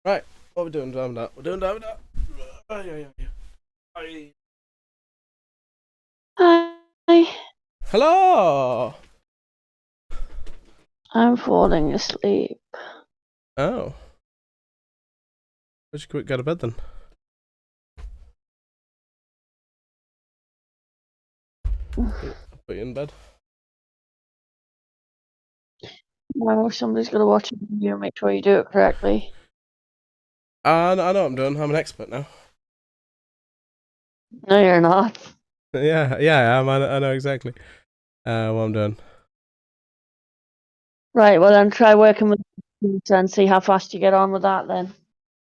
Right, what are we doing? We're doing that. Aye. Hi, Hello. I'm falling asleep. Oh, we should quick go to bed then. I'll put you in bed. Now somebody's gonna watch a video and make sure you do it correctly. I know what I'm doing. I'm an expert now. No, you're not. Yeah, I know exactly what I'm doing. Right, well then try working with the and see how fast you get on with that then.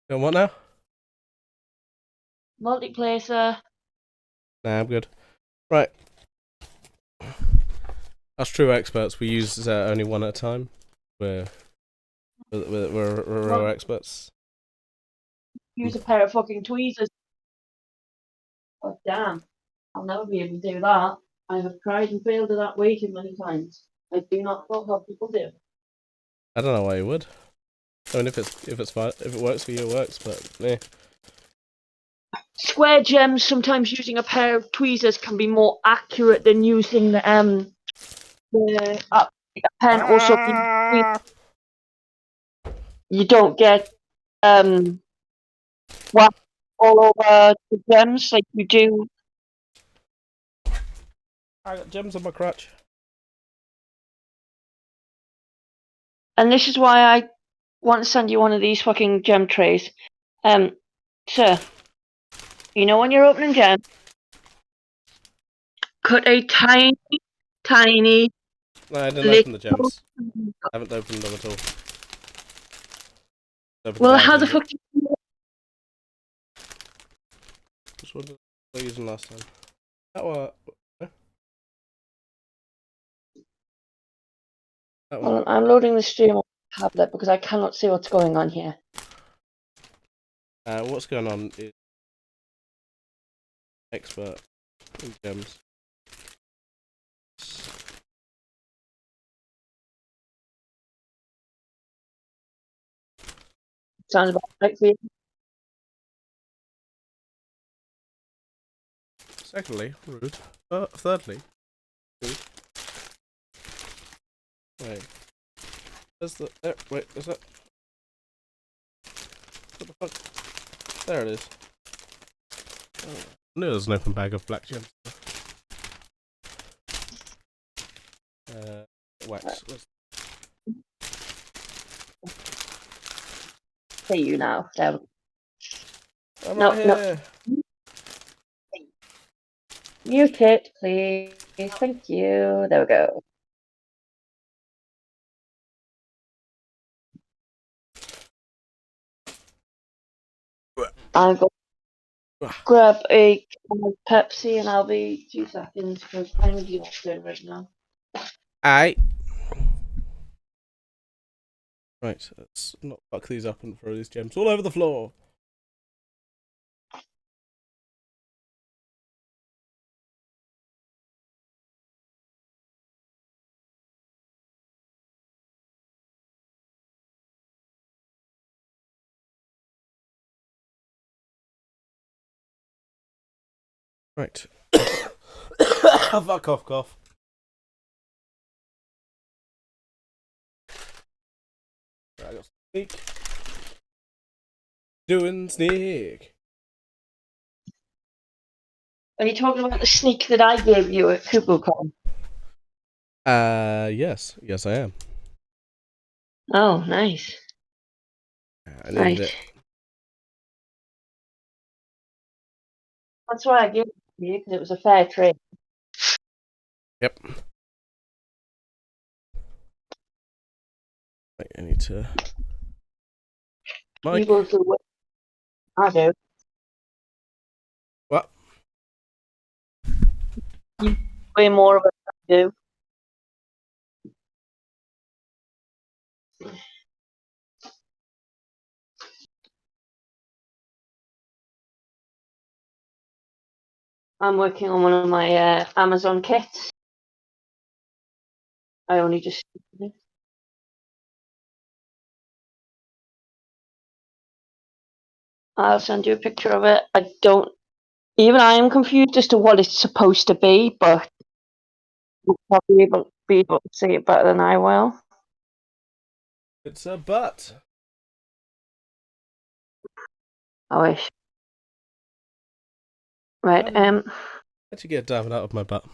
Doing what now? Multiplacer. Nah, I'm good. Right. Us true experts, we use only one at a time. We're real experts. Use a pair of fucking tweezers. Oh damn. I'll never be able to do that. I have tried and failed at that way too many times. I do not know how people do. I don't know why you would. I mean, if it's fine, if it works for you, it works. But yeah. Square gems, sometimes using a pair of tweezers can be more accurate than using the pen. Also, you don't get wax all over the gems like you do. I got gems on my crutch. And this is why I want to send you one of these fucking gem trays. Sir, you know when you're opening gems, cut a tiny No, I didn't open the little. gems. I haven't opened them at all. Opened Well, bars how the of fuck? Which one did I use last time? That one. That one. Well, I'm loading the stream on my tablet because I cannot see what's going on here. What's going on is expert in gems. Sounds about right for you. Secondly, rude. Thirdly, rude. Wait. There's the. There, wait, is that. What the fuck? There it is. Oh. I knew there was an open bag of black gems. Wax. Hey, you now. There. I'm No, right here. Mute it, please. Thank you. There we go. I'll go grab a Pepsi and I'll be 2 seconds because I'm exhausted right now. Aye. Right, let's not fuck these up and throw these gems all over the floor. Right. Fuck off, cough. Right, I got sneak. Doing sneak. Are you talking about the sneak that I gave you at KubuCon? Yes. Yes, I am. Oh, nice. I needed it. That's why I gave it to you, because it was a fair trade. Yep. Wait, I need to. Mike. You go through what I do. What? You way more of it than I do. I'm working on one of my Amazon kits. I only just I'll send you a picture of it. Even I am confused as to what it's supposed to be, but you'll probably be able to see it better than I will. It's a butt. I wish. Right, How'd you get Darth out of my butt?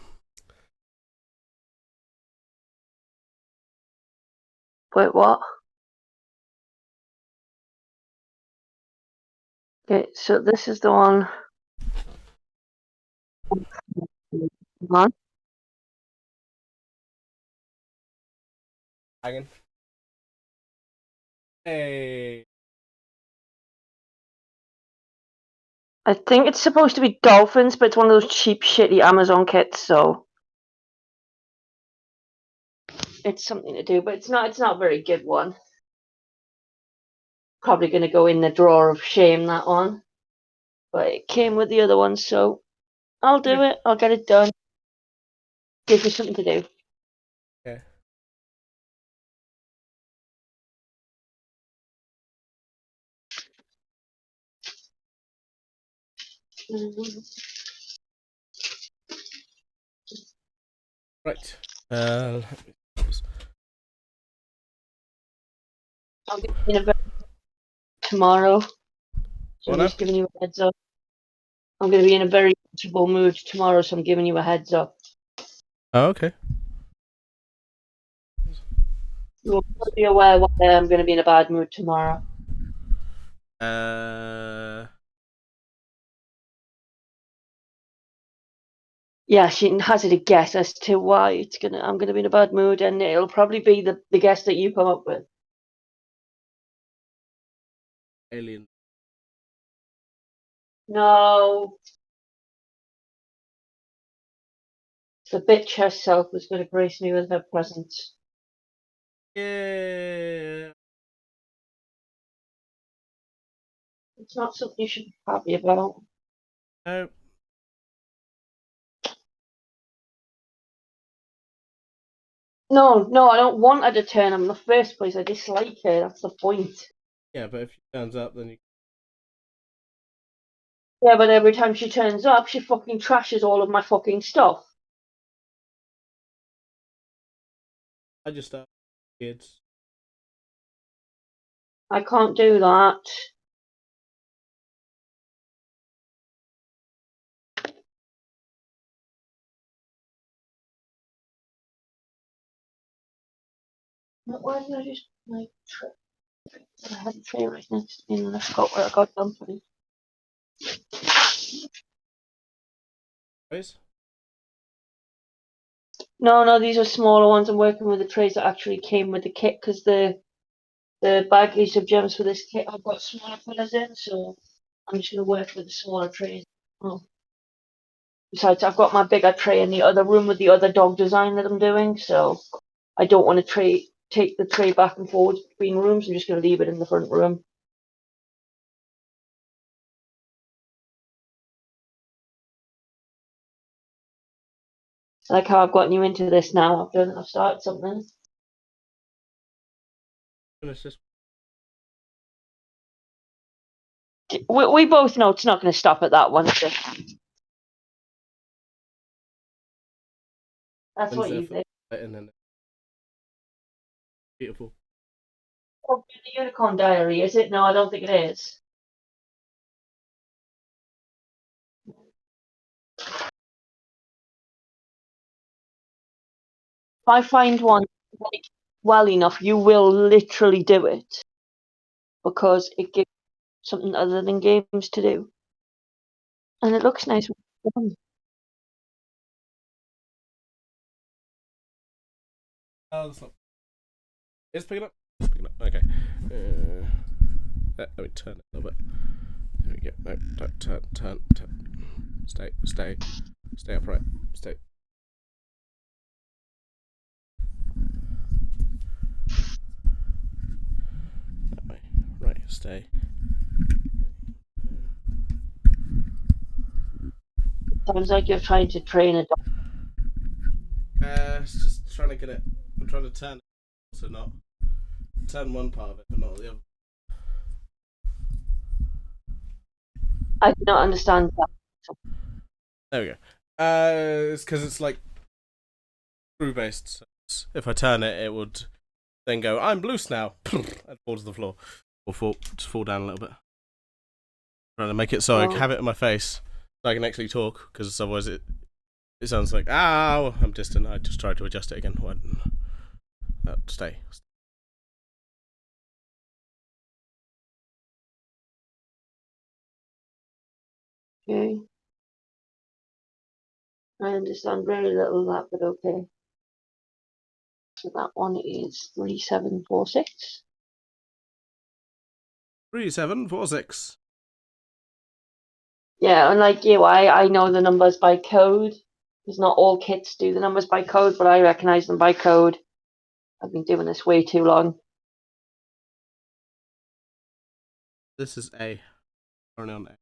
wait, what? Okay, so this is the one. Hang on. Hanging. Hey. I think it's supposed to be dolphins, but it's one of those cheap, shitty Amazon kits, so it's something to do. But it's not a very good one. Probably going to go in the drawer of shame, that one. But it came with the other one, so I'll do it. I'll get it done. Give you something to do. Okay. Right. I'll be in a very tomorrow. So What I'm now? just giving you a heads up. I'm going to be in a very comfortable mood tomorrow, so I'm giving you a heads up. Oh, okay. You'll be aware why I'm going to be in a bad mood tomorrow. Yeah, she hazarded a guess as to why I'm gonna be in a bad mood, and it'll probably be the guess that you come up with. Alien. No, the bitch herself was going to grace me with her presence. Yeah. It's not something you should be happy about. No. No, I don't want her to turn up in the first place. I dislike her. That's the point. Yeah, but if she turns up, then you. Yeah, but every time she turns up, she fucking trashes all of my fucking stuff. I just start kids. I can't do that. Why did I just like? I had a tray right next to me, and I forgot where I got them from. Boys? No, these are smaller ones. I'm working with the trays that actually came with the kit because the baggage of gems for this kit I've got smaller fillers in, so I'm just going to work with the smaller trays. Oh. Besides, I've got my bigger tray in the other room with the other dog design that I'm doing, so I don't want to take the tray back and forwards between rooms. I'm just going to leave it in the front room. I like how I've gotten you into this now. I've started something. Finish this. We both know it's not going to stop at that one. That's what you think. And then beautiful. Oh, the Unicorn Diary, is it? No, I don't think it is. If I find one like well enough, you will literally do it because it gives something other than games to do, and it looks nice. Oh, that's not. It's picking up. It's picking up. Okay. Let me turn it a little bit. There we go. No, turn. Stay upright. Stay. That way. Right, stay. Sounds like you're trying to train a dog. It's just trying to get it. I'm trying to turn it, also not turn one part of it, but not the other. I do not understand that. There we go. It's because it's like screw based. So if I turn it, it would then go, I'm loose now, and fall to the floor. Or just fall down a little bit. Trying to make it so I have it in my face so I can actually talk, because otherwise it sounds like, ow, I'm distant. I just tried to adjust it again. Stay. Okay. I understand very little of that, but okay. So that one is 3746. 3746. Yeah, unlike you, I know the numbers by code. Because not all kits do the numbers by code, but I recognize them by code. I've been doing this way too long. This is A. Currently on A.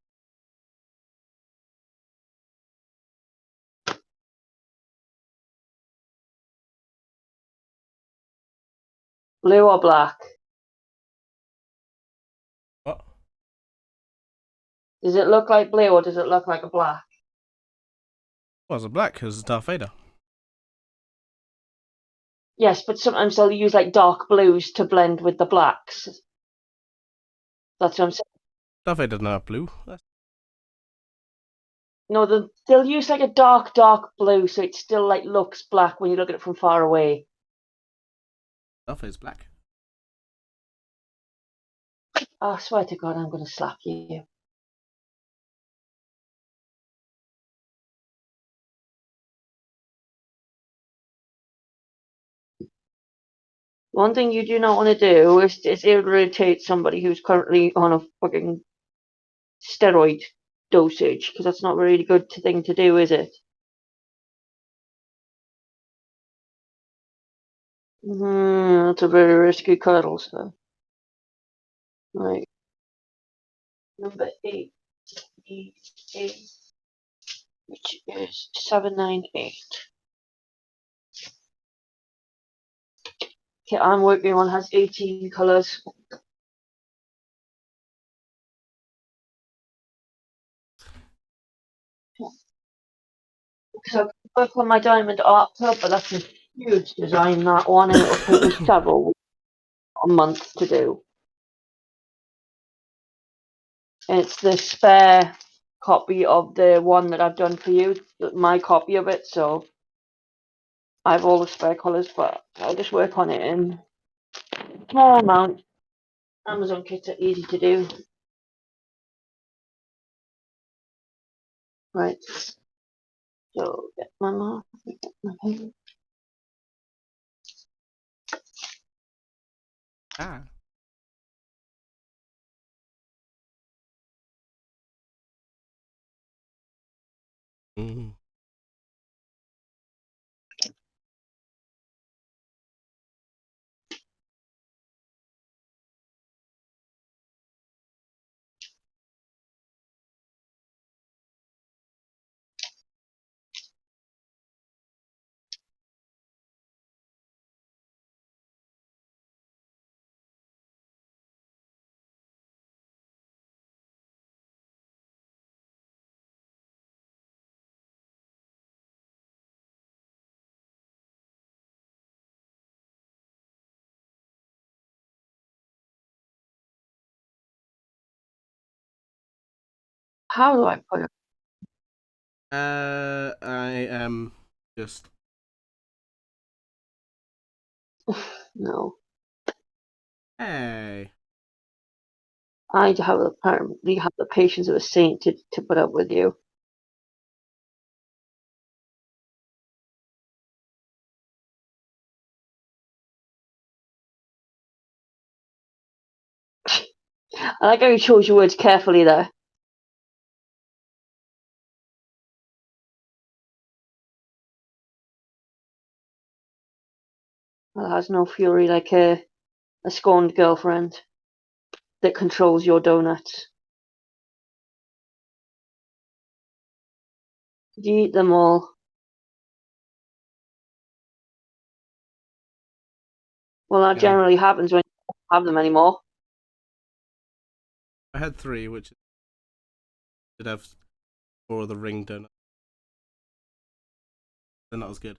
Blue or black? What? Does it look like blue or does it look like a black? Well, it's a black because it's Darth Vader. Yes, but sometimes they'll use like dark blues to blend with the blacks. That's what I'm saying. Darth Vader doesn't have blue. No, they'll use like a dark blue, so it still like looks black when you look at it from far away. Darth Vader's black. Oh, I swear to God, I'm going to slap you. One thing you do not want to do is irritate somebody who's currently on a fucking steroid dosage, because that's not a really good thing to do, is it? That's a very risky cuddle, so. Right. Number 8 is, which is 798. Okay, I'm working on has 18 colours. So I work on my diamond art club, but that's a huge design, that one, and it'll take me several months to do. It's the spare copy of the one that I've done for you, my copy of it, so I have all the spare colours, but I'll just work on it in small amount. Amazon kits are easy to do. Right. So get my mark, get my pen. Ah. Mm. How do I put it? I am just. No. Hey. I have apparently have the patience of a saint to put up with you. I like how you chose your words carefully there. That has no fury like a scorned girlfriend that controls your donuts. Do you eat them all? Well, that Yeah. generally happens when you don't have them anymore. I had 3, which did have 4 of the ring donuts. They're not as good.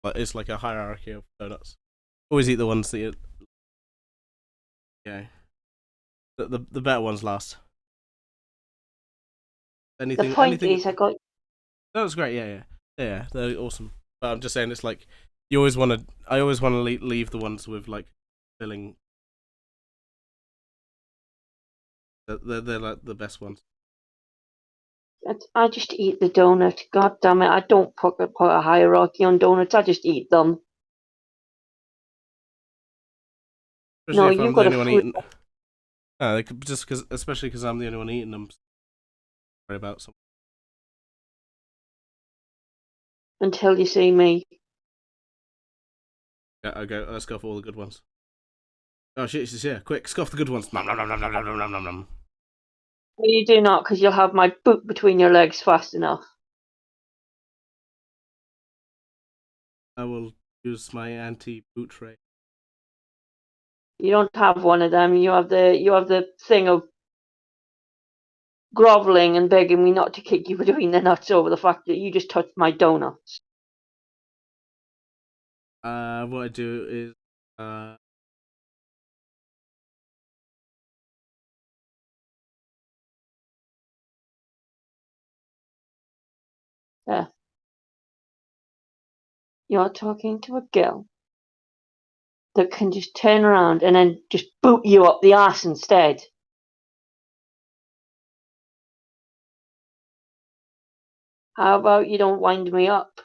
But it's like a hierarchy of donuts. Always eat the ones that you. Yeah. The better ones last. The point Anything. is, I got That was great. Yeah. They're awesome. But I'm just saying, it's like you always want to. I always want to leave the ones with like filling. They're like the best ones. I just eat the donut. God damn it! I don't put a hierarchy on donuts. I just eat them. Especially No, if you I'm the got to only one flip eating. Just because, especially because I'm the only one eating them. Sorry about something. until you see me. Yeah, I go. Let's go for all the good ones. Oh shit! She's here. Quick, scoff the good ones. Nom, nom, nom, nom, nom, nom, nom, nom, nom. You do not, because you'll have my boot between your legs fast enough. I will use my anti-boot tray. You don't have one of them. You have the thing of groveling and begging me not to kick you between the nuts over the fact that you just touched my donuts. What I do is Yeah. You're talking to a girl that can just turn around and then just boot you up the ass instead. How about you don't wind me up?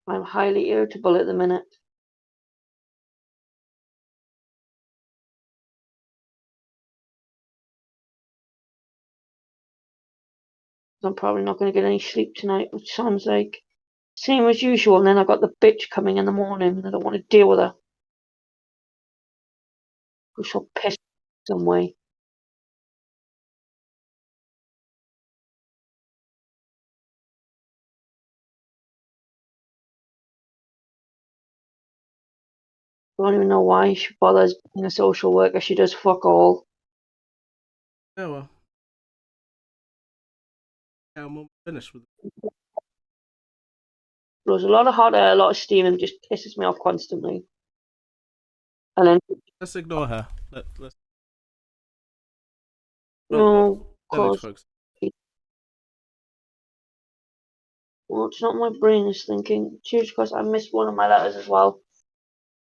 I'm highly irritable at the minute. I'm probably not going to get any sleep tonight, which sounds like same as usual. And then I've got the bitch coming in the morning, and I don't want to deal with her. Because she'll piss some way. I don't even know why she bothers being a social worker. She does fuck all. oh well. Yeah, I'm finished with it. Blows a lot of hot air, a lot of steam, and just pisses me off constantly. And then, Let's ignore her. Let's no, don't need to cause focus. well, it's not my brain is thinking. Cheers, because I missed one of my letters as well.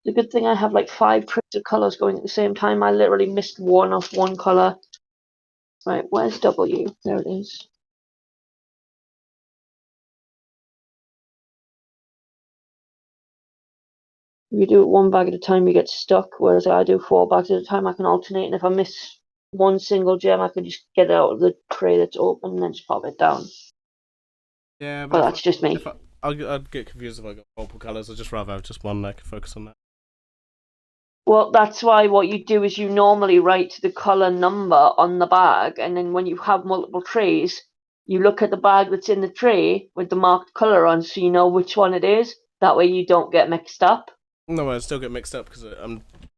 The good thing I have like 5 prints of colours going at the same time. I literally missed one off one colour. Right, where's W? There it is. If you do it one bag at a time, you get stuck, whereas I do 4 bags at a time. I can alternate, and if I miss one single gem, I can just get it out of the tray that's open and then just pop it down. Yeah, But that's just me. I'd get confused if I got multiple colours. I'd just rather have just one. I can focus on that. Well, that's why what you do is you normally write the colour number on the bag, and then when you have multiple trays, you look at the bag that's in the tray with the marked colour on so you know which one it is. That way you don't get mixed up. No, I'd still get mixed up because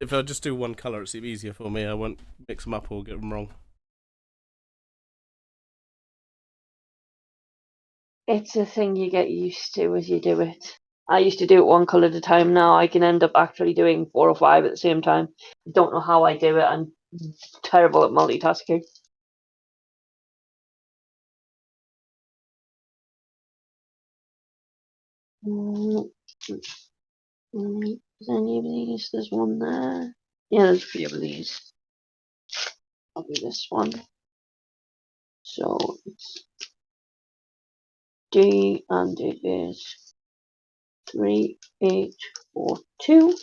if I just do one colour, it's easier for me. I won't mix them up or get them wrong. It's a thing you get used to as you do it. I used to do it one colour at a time. Now I can end up actually doing 4 or 5 at the same time. I don't know how I do it. I'm terrible at multitasking. Is any of these? There's one there. Yeah, there's a few of these. I'll do this one. So it's D and it is 3842.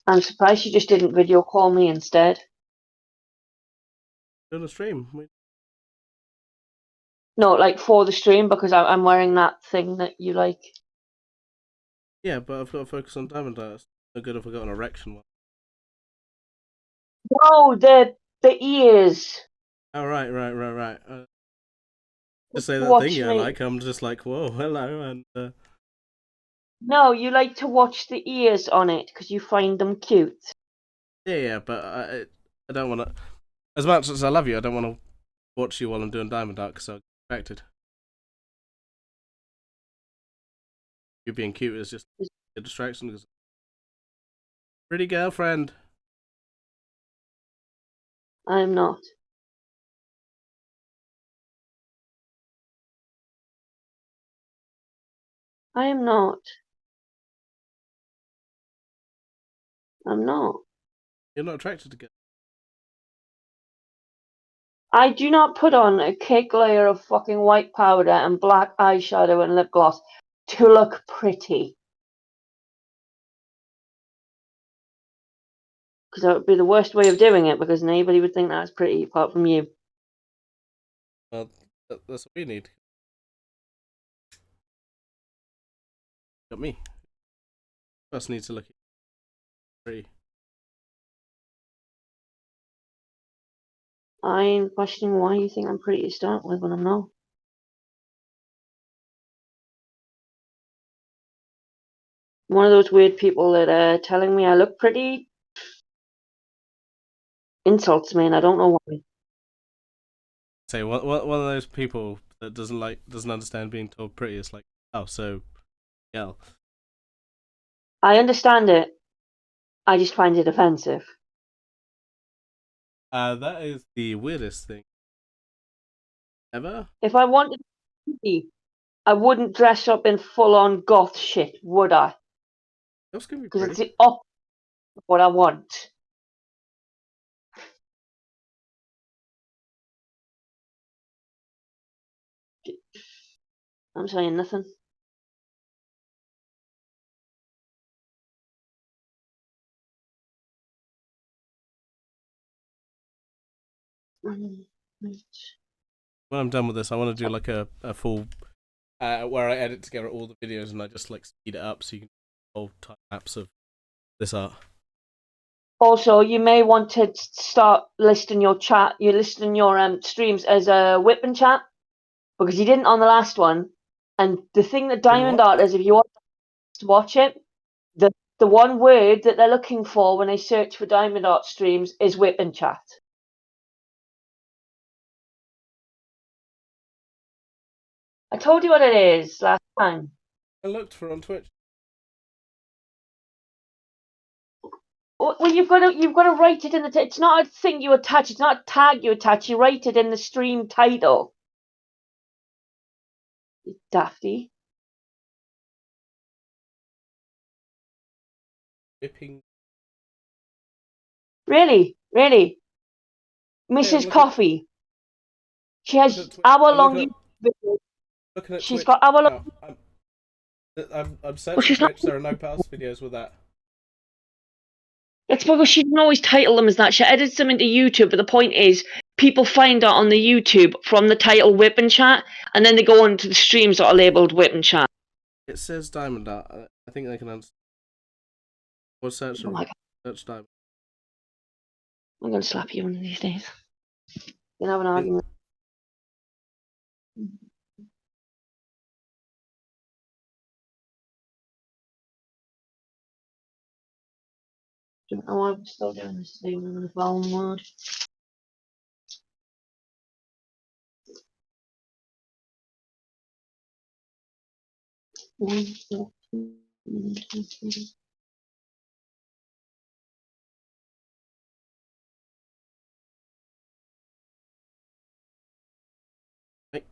I'm surprised you just didn't video call me instead. On the stream. No, like for the stream because I'm wearing that thing that you like. Yeah, but I've got to focus on Diamond Dust. No good if I got an erection one. No, the ears. Oh right. just say that thing Watch you me. like. I'm just like, whoa, hello, and No, you like to watch the ears on it because you find them cute. yeah, but I don't want to. As much as I love you, I don't want to watch you while I'm doing Diamond Dark because I'm distracted. You being cute is just a distraction. Pretty girlfriend. I'm not. I am not. I'm not. You're not attracted to girls. I do not put on a cake layer of fucking white powder and black eyeshadow and lip gloss to look pretty. Because that would be the worst way of doing it, because nobody would think that's pretty apart from you. Well, that's what we need. Got me. First needs to look pretty. I'm questioning why you think I'm pretty to start with when I'm not. I'm one of those weird people that telling me I look pretty insults me, and I don't know why. Say one of those people that doesn't understand being told pretty. It's like, oh, so girl. I understand it. I just find it offensive. That is the weirdest thing ever. If I wanted to be, I wouldn't dress up in full-on goth shit, would I? Girls can be Because it's pretty. the opposite of what I want. I'm saying nothing. When I'm done with this, I want to do like a full where I edit together all the videos and I just like speed it up so you can do whole time lapse of this art. Also, you may want to start listing your chat. You listing your streams as a whipping chat because you didn't on the last one. And the thing that Didn't Diamond what? Art is, if you want to watch it, the one word that they're looking for when they search for Diamond Art streams is whipping chat. I told you what it is last time. I looked for on Twitch. Well, you've got to write it in the. It's not a thing you attach. It's not a tag you attach. You write it in the stream title. You dafty. Whipping. Really, really. Hey, I'm Mrs. looking. Coffee. She Looking has at Twitch. I'm hour-long YouTube videos. looking at She's Twitch got hour-long. now. I'm Well, searching she's not. Twitch. There are no past videos with that. It's because she didn't always title them as that. She edits them into YouTube, but the point is, people find her on the YouTube from the title Whip and Chat, and then they go on to the streams that are labelled Whip and Chat. It says Diamond Art. I think they can understand. Or search Oh my them. God, Search Diamond. I'm going to slap you one of these days. You can have an I think argument. Oh, I'm still doing this today when I'm in the phone mode. One, two, three. Hey,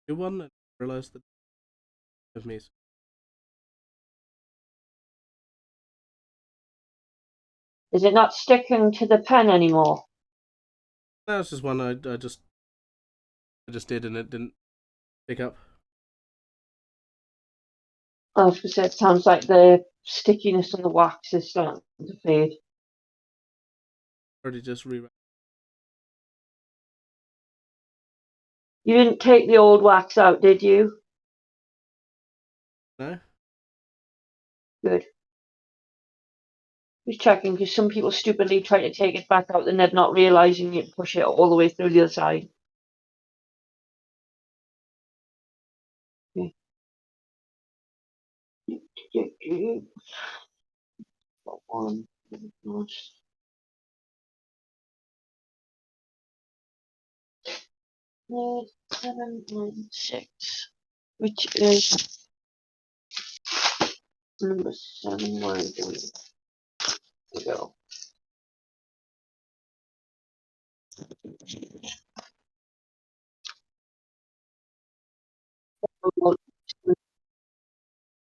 you won and realised that of me. Is it not sticking to the pen anymore? That was just one I just did and it didn't pick up. I was going to say, it sounds like the stickiness on the wax is starting to fade. Already just rewrote. You didn't take the old wax out, did you? No? Good. Just checking, because some people stupidly try to take it back out and they're not realising you push it all the way through the other side. One, 796, which is number 7. Where do we go?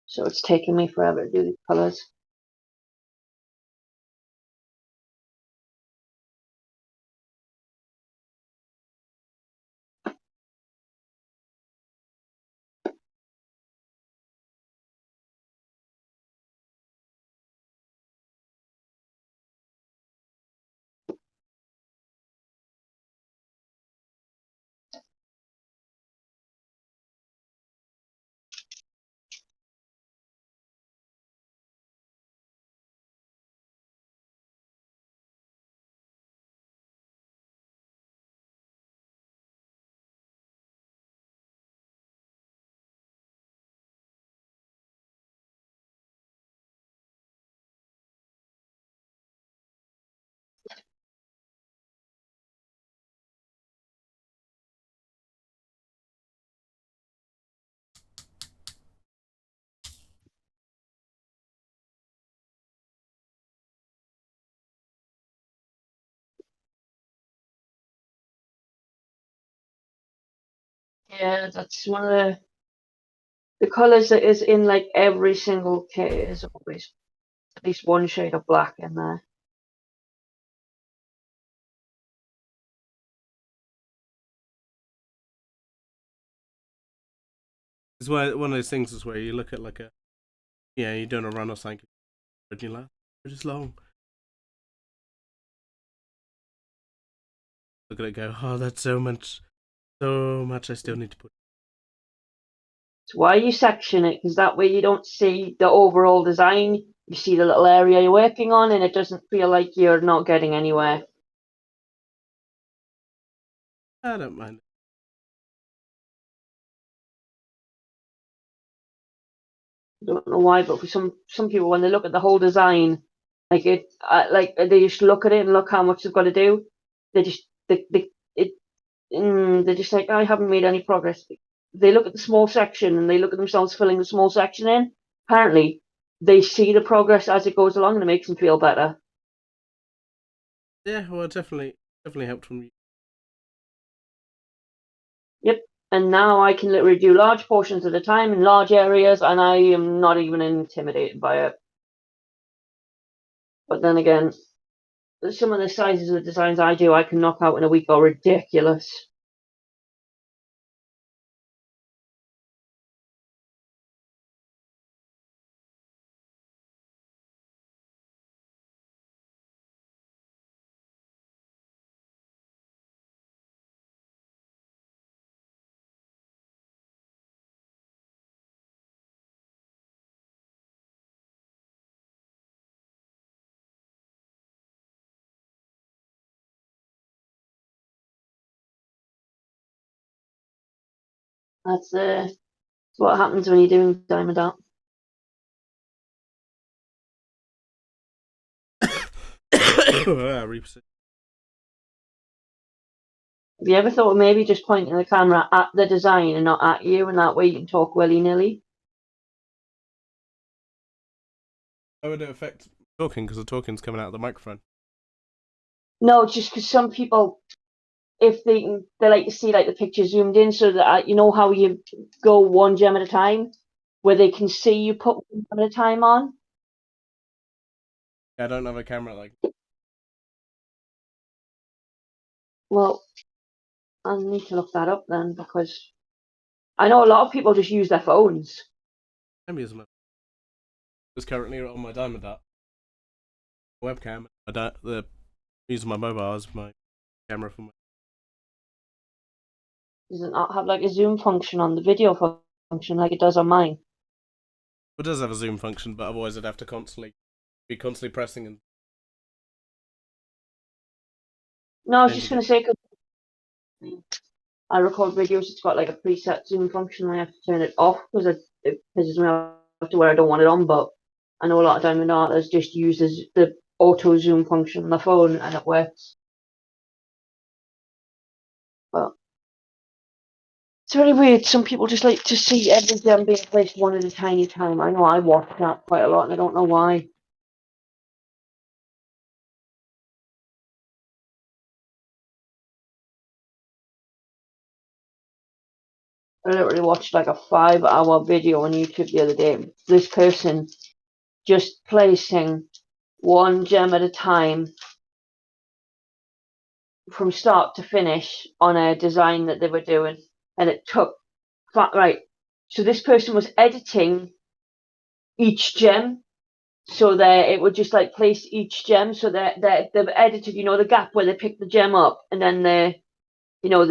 So it's taking me forever to do these colors. Yeah, that's one of the colors that is in like every single kit is always at least one shade of black in there. It's one of those things is where you look at like you're doing a run or something, and you're like, it's just long. Look at it go, oh, that's so much I still need to put. So why you section it? Because that way you don't see the overall design. You see the little area you're working on, and it doesn't feel like you're not getting anywhere. I don't mind. I don't know why, but for some people, when they look at the whole design, like they just look at it and look how much they've got to do. They just they're just like, I haven't made any progress. They look at the small section and they look at themselves filling the small section in. Apparently, they see the progress as it goes along, and it makes them feel better. Yeah, well, definitely helped from you. Yep. And now I can literally do large portions at a time in large areas, and I am not even intimidated by it. But then again, some of the sizes of the designs I do, I can knock out in a week are ridiculous. That's what happens when you're doing diamond art. Have you ever thought of maybe just pointing the camera at the design and not at you, and that way you can talk willy-nilly? How would it affect talking? Because the talking's coming out of the microphone. No, just because some people, if they like to see like the picture zoomed in, so that you know how you go one gem at a time, where they can see you put one gem at a time on. Yeah, I don't have a camera like. Well, I need to look that up then, because I know a lot of people just use their phones. I'm using my. It's currently on my diamond art webcam. Using my mobile as my camera for my. Does it not have like a zoom function on the video function like it does on mine? It does have a zoom function, but otherwise I'd have to be constantly pressing and. No, I was just gonna say, because I record videos, it's got like a preset zoom function. I have to turn it off because it pisses me off to where I don't want it on, but I know a lot of diamond artists just uses the auto zoom function on the phone and it works. But it's very weird. Some people just like to see every gem being placed one at a tiny time. I know I watch that quite a lot and I don't know why. I literally watched like a 5-hour video on YouTube the other day. This person just placing one gem at a time from start to finish on a design that they were doing. And it took, right. So this person was editing each gem so that it would just like place each gem so that they've edited, the gap where they pick the gem up and then they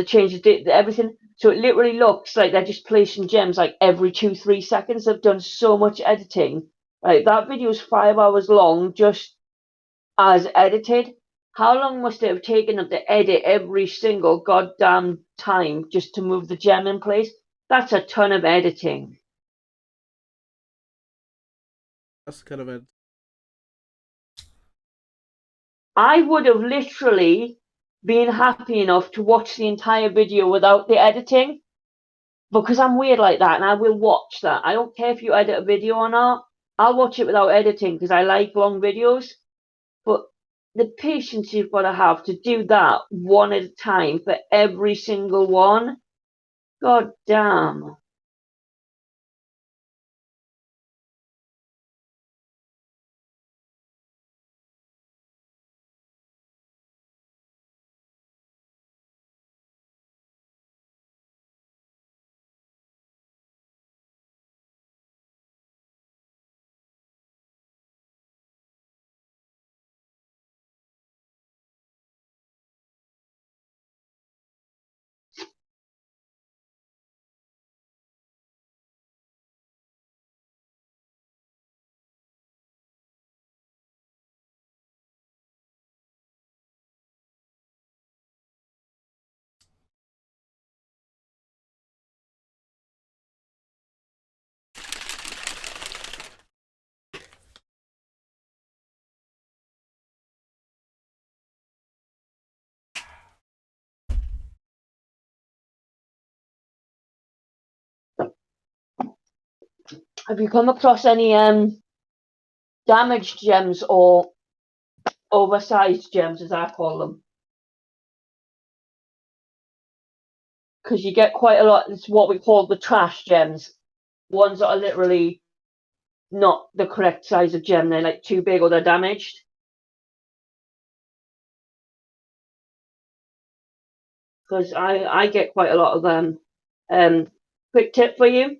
change everything. So it literally looks like they're just placing gems like every 2-3 seconds. They've done so much editing. Right, that video is 5 hours long, just as edited. How long must it have taken them to edit every single goddamn time just to move the gem in place? That's a ton of editing. That's kind of it. I would have literally been happy enough to watch the entire video without the editing because I'm weird like that and I will watch that. I don't care if you edit a video or not. I'll watch it without editing because I like long videos. But the patience you've got to have to do that one at a time for every single one, god damn. Have you come across any damaged gems or oversized gems, as I call them? Because you get quite a lot. It's what we call the trash gems. Ones that are literally not the correct size of gem. They're like too big or they're damaged. Because I get quite a lot of them. Quick tip for you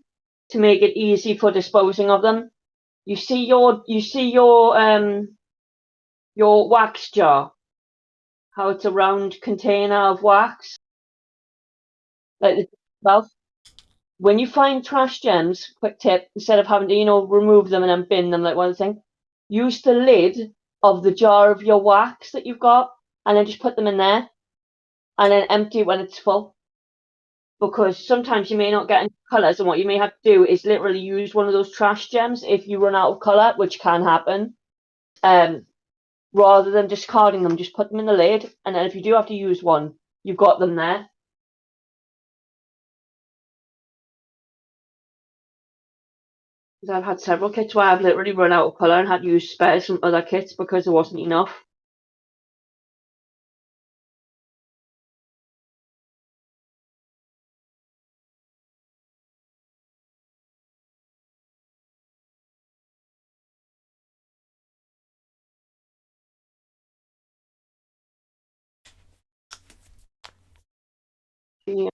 to make it easy for disposing of them. You see your wax jar, how it's a round container of wax, like the mouth. When you find trash gems, quick tip, instead of having to, remove them and then bin them like one thing, use the lid of the jar of your wax that you've got and then just put them in there and then empty it when it's full. Because sometimes you may not get any colours and what you may have to do is literally use one of those trash gems if you run out of colour, which can happen. Rather than discarding them, just put them in the lid and then if you do have to use one, you've got them there. I've had several kits where I've literally run out of colour and had to use spares from other kits because there wasn't enough. Yeah,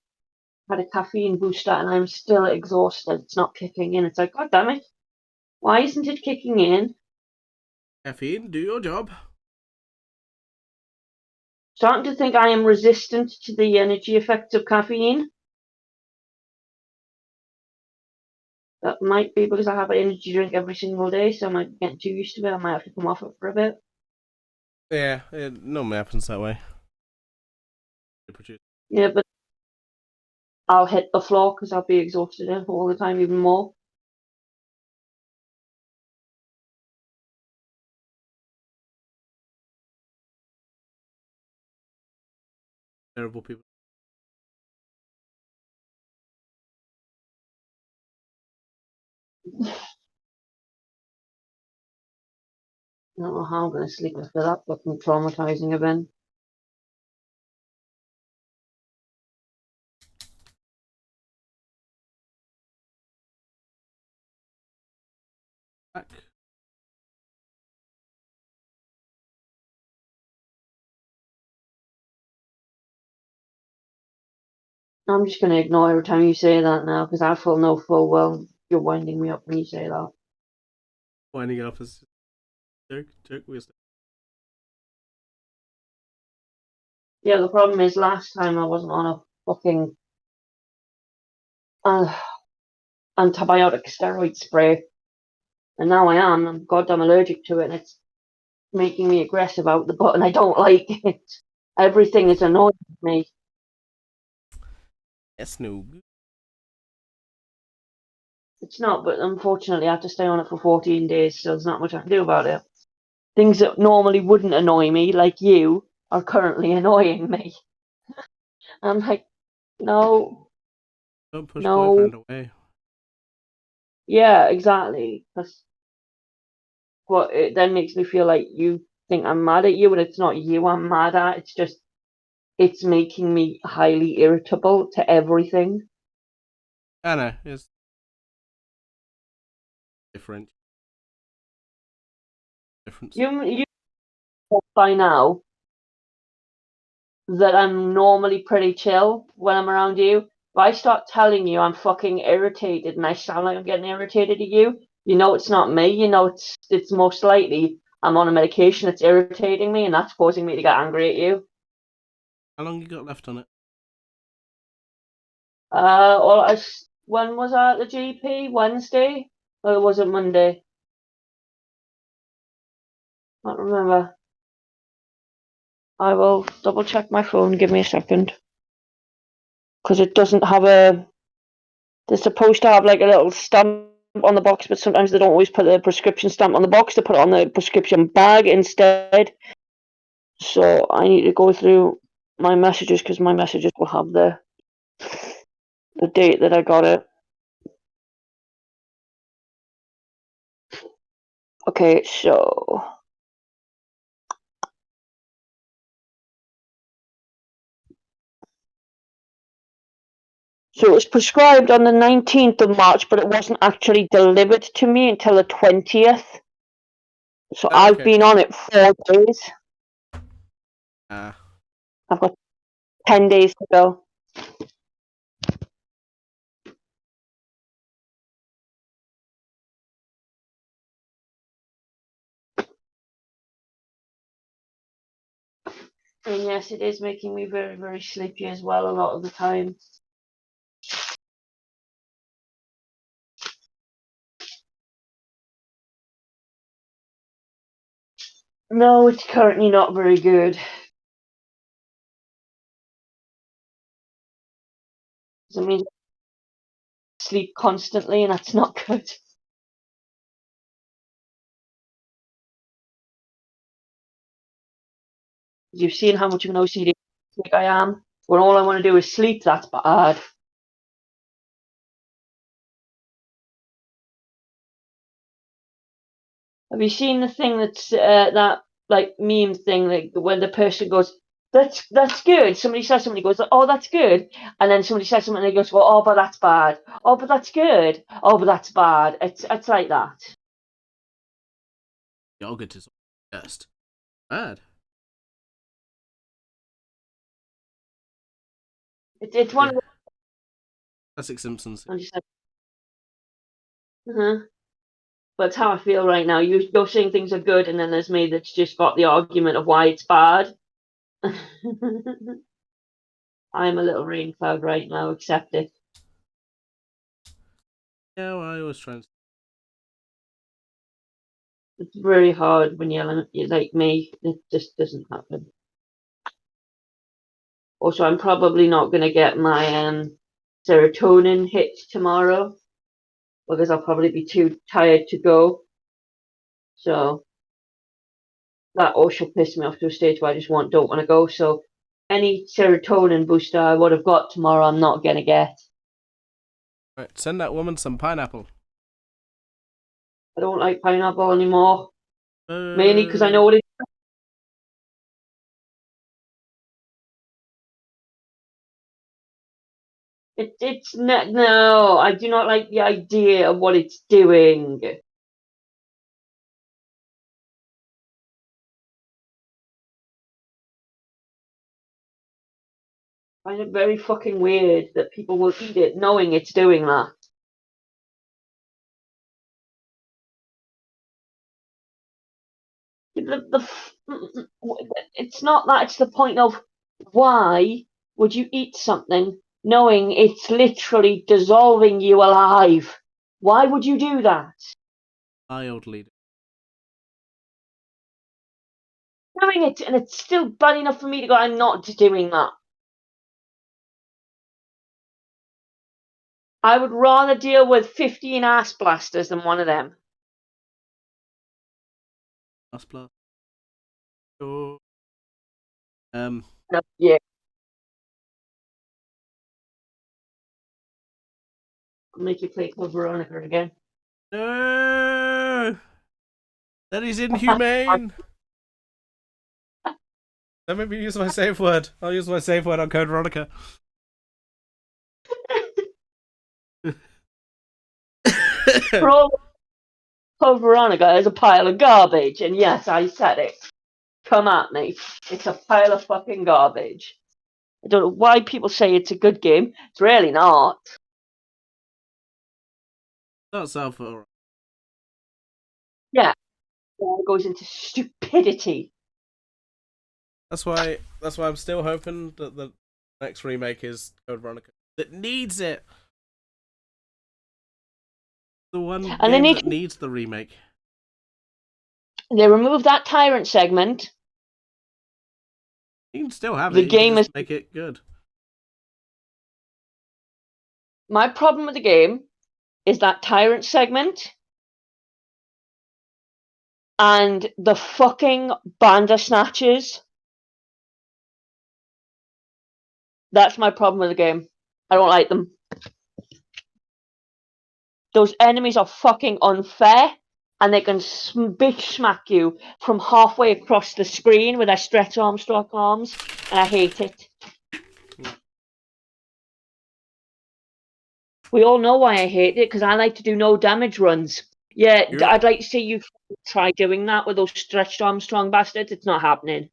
had a caffeine booster and I'm still exhausted. It's not kicking in. It's like, god damn it. Why isn't it kicking in? Caffeine, do your job. Starting to think I am resistant to the energy effects of caffeine. That might be because I have an energy drink every single day, so I might be getting too used to it. I might have to come off it for a bit. Yeah, it normally happens that way. Yeah, but I'll hit the floor because I'll be exhausted all the time even more. terrible people. I don't know how I'm going to sleep after that fucking traumatizing event. Back. I'm just going to ignore every time you say that now because I know full well you're winding me up when you say that. Winding up as joke. Yeah, the problem is last time I wasn't on a fucking antibiotic steroid spray, and now I am. I'm goddamn allergic to it, and it's making me aggressive out the butt, and I don't like it. Everything is annoying me. That's no good. It's not, but unfortunately, I have to stay on it for 14 days, so there's not much I can do about it. Things that normally wouldn't annoy me, like you, are currently annoying me. I'm like, no, Don't push no. boyfriend away. Yeah, exactly. That's what it then makes me feel like you think I'm mad at you, and it's not you I'm mad at. It's just, it's making me highly irritable to everything. I know, it's different. Difference. You know by now that I'm normally pretty chill when I'm around you. If I start telling you I'm fucking irritated and I sound like I'm getting irritated at you, you know it's not me. You know it's most likely I'm on a medication that's irritating me and that's causing me to get angry at you. How long you got left on it? When was I at the GP? Wednesday? Or was it Monday? I don't remember. I will double check my phone. Give me a second. Because it doesn't have a. They're supposed to have like a little stamp on the box, but sometimes they don't always put the prescription stamp on the box. They put it on the prescription bag instead. So I need to go through my messages because my messages will have the date that I got it. Okay, so it was prescribed on the 19th of March, but it wasn't actually delivered to me until the 20th. So I've Okay. been on it 4 days. Ah. I've got 10 days to go. And yes, it is making me very, very sleepy as well a lot of the time. No, it's currently not very good. It means I sleep constantly, and that's not good. You've seen how much of an OCD I am. When all I want to do is sleep, that's bad. Have you seen the thing that's that like meme thing, like when the person goes, "That's good." Somebody says something, goes, "Oh, that's good," and then somebody says something, and they goes, "Well, oh, but that's bad. Oh, but that's good. Oh, but that's bad." It's like that. Yogurt is best. Bad. It's one Yeah. of the. Classic Simpsons. I'm just like, uh-huh. But it's how I feel right now. You're saying things are good, and then there's me that's just got the argument of why it's bad. I'm a little rain cloud right now. Accept it. Yeah, well, I always try and. It's very hard when you're like me. It just doesn't happen. Also, I'm probably not going to get my serotonin hit tomorrow because I'll probably be too tired to go. So that also pissed me off to a stage where I just don't want to go. So Any serotonin booster I would have got tomorrow, I'm not gonna get. Right, send that woman some pineapple. I don't like pineapple anymore. Mainly because I know what it. It's not. No, I do not like the idea of what it's doing. I find it very fucking weird that people will eat it knowing it's doing that. It's not that, it's the point of why would you eat something knowing it's literally dissolving you alive? Why would you do that? Mildly. Doing it, and it's still bad enough for me to go, I'm not doing that. I would rather deal with 15 ass blasters than one of them. Plus. Sure. Yeah. I'll make you play Club Veronica again. No! That is inhumane! Don't make me use my safe word. I'll use my safe word on Code Veronica. Club Veronica is a pile of garbage, and yes, I said it. Come at me. It's a pile of fucking garbage. I don't know why people say it's a good game. It's really not. Not self alright. Yeah. It goes into stupidity. That's why I'm still hoping that the next remake is Code Veronica. That needs it. The one And game that needs the remake. They removed that tyrant segment. You can still have The it. You game can just is. make it good. My problem with the game is that tyrant segment and the fucking Bandersnatchers. That's my problem with the game. I don't like them. Those enemies are fucking unfair, and they can bitch smack you from halfway across the screen with their stretch Armstrong arms, and I hate it. We all know why I hate it, because I like to do no damage runs. Yeah, Yep. I'd like to see you try doing that with those stretched Armstrong bastards. It's not happening.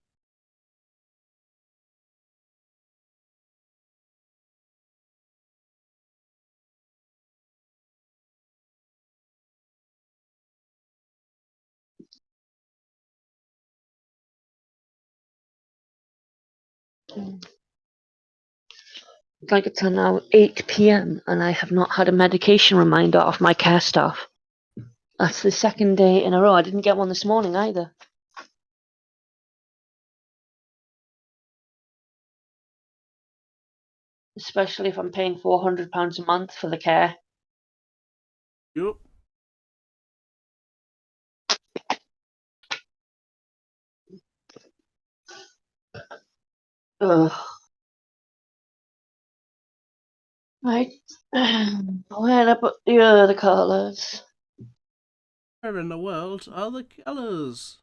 Like it's now 8 p.m. and I have not had a medication reminder off my care staff. That's the second day in a row. I didn't get one this morning either. Especially if I'm paying £400 a month for the care. Yep. Ugh. Right. Where I put the other colours? Where in the world are the colours?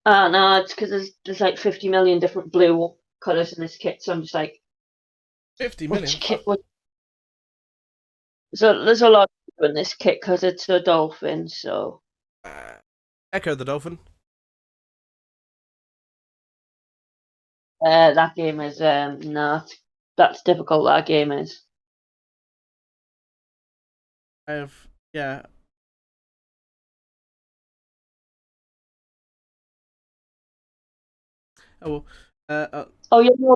No, it's because there's like 50 million different blue colours in this kit, so I'm just like, 50 million. which kit would. So there's a lot in this kit because it's a dolphin, so. Echo the Dolphin. That game is no, that's difficult. That game is. I have, yeah. Oh well. Oh, you know.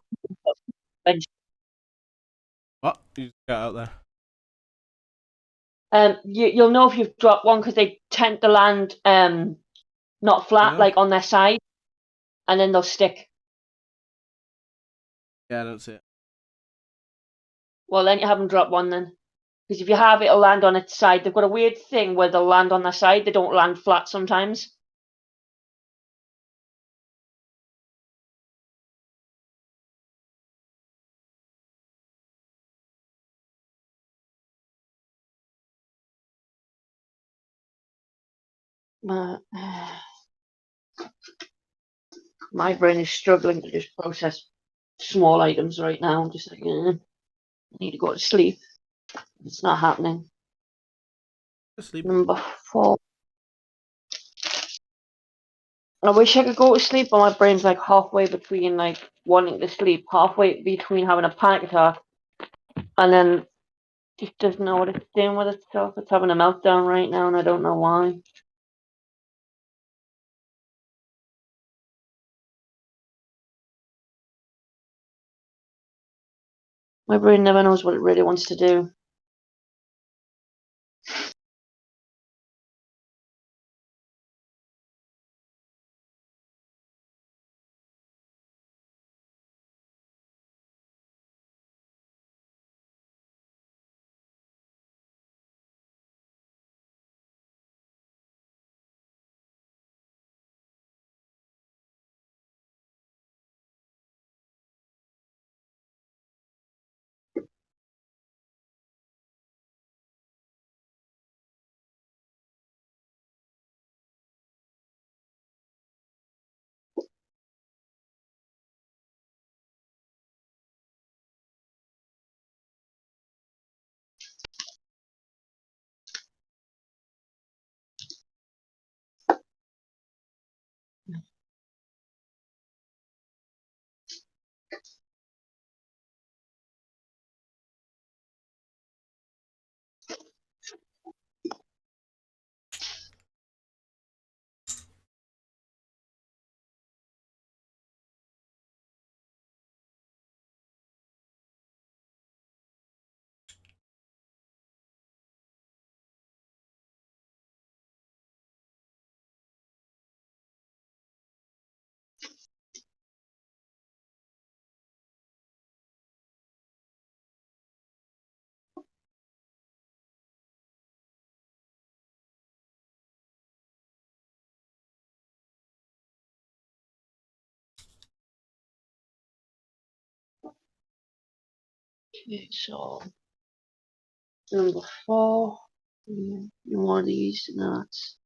What? You just got out there. You'll know if you've dropped one because they tend to land not flat, like on their side, and then they'll stick. Yeah, I don't see it. Well, then you haven't dropped one then. Because if you have, it'll land on its side. They've got a weird thing where they'll land on their side. They don't land flat sometimes. My, my brain is struggling to just process small items right now. I'm just like, I need to go to sleep. It's not happening. Sleep. Number 4. I wish I could go to sleep, but my brain's like halfway between like wanting to sleep, halfway between having a panic attack, and then just doesn't know what it's doing with itself. It's having a meltdown right now, and I don't know why. My brain never knows what it really wants to do. Okay, so number 4. More of these nuts.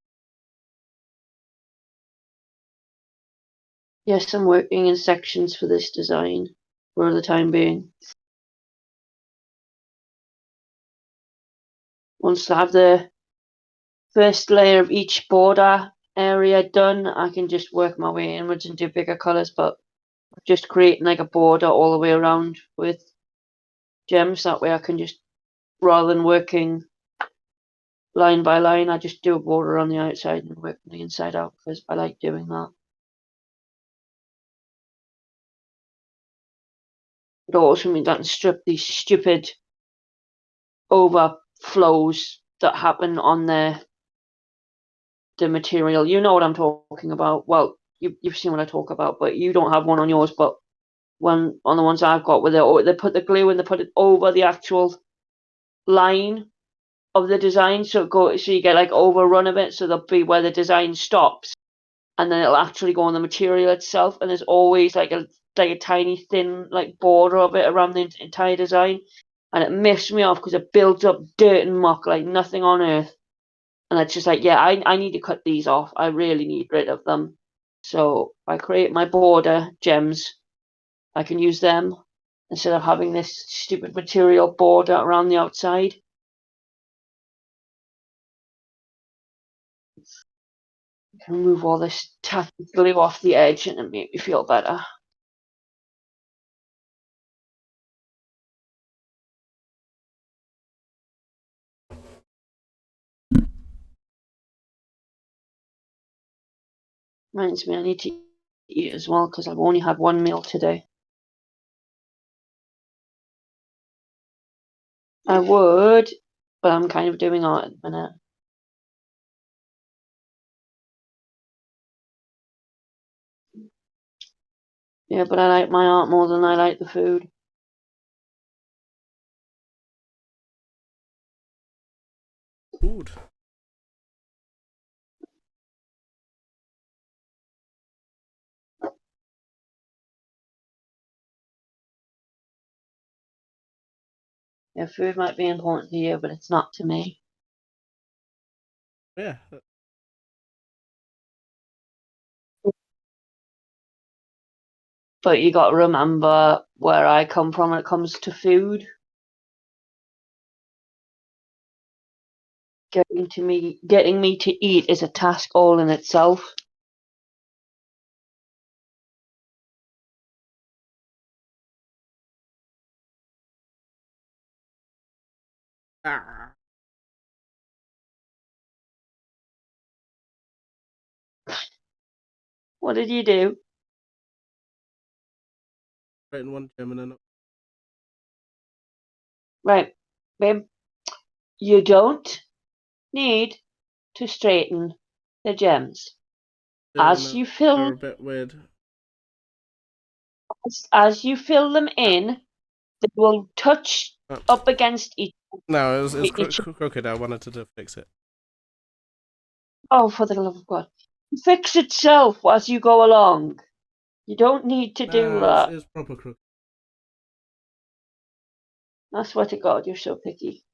Yes, I'm working in sections for this design for the time being. Once I have the first layer of each border area done, I can just work my way inwards and do bigger colours, but just creating like a border all the way around with gems. That way I can just, rather than working line by line, I just do a border on the outside and work from the inside out because I like doing that. It also means I can strip these stupid overflows that happen on the material. You know what I'm talking about. Well, you've seen what I talk about, but you don't have one on yours. But when on the ones I've got, where they put the glue and they put it over the actual line of the design, so you get like overrun of it. So there'll be where the design stops, and then it'll actually go on the material itself. And there's always like a tiny thin like border of it around the entire design, and it messed me off because it built up dirt and muck like nothing on earth. And it's just like, yeah, I need to cut these off. I really need rid of them. So I create my border gems. I can use them instead of having this stupid material border around the outside. I can remove all this tacky glue off the edge and it make me feel better. Reminds me, I need to eat as well because I've only had one meal today. I would, but I'm kind of doing art at the minute. Yeah, but I like my art more than I like the food. Food. Yeah, food might be important to you, but it's not to me. Yeah. But you got to remember where I come from when it comes to food. Getting me to eat is a task all in itself. Ah. What did you do? Written one German and Right, babe. You don't need to straighten the gems. As you they're fill a bit weird. as you fill them in, they will touch Oh. up against No, it was each. crooked. I wanted to fix it. Oh, for the love of God! Fix itself as you go along. You don't need to do Nah, that. it's proper crooked. I swear to God, you're so picky.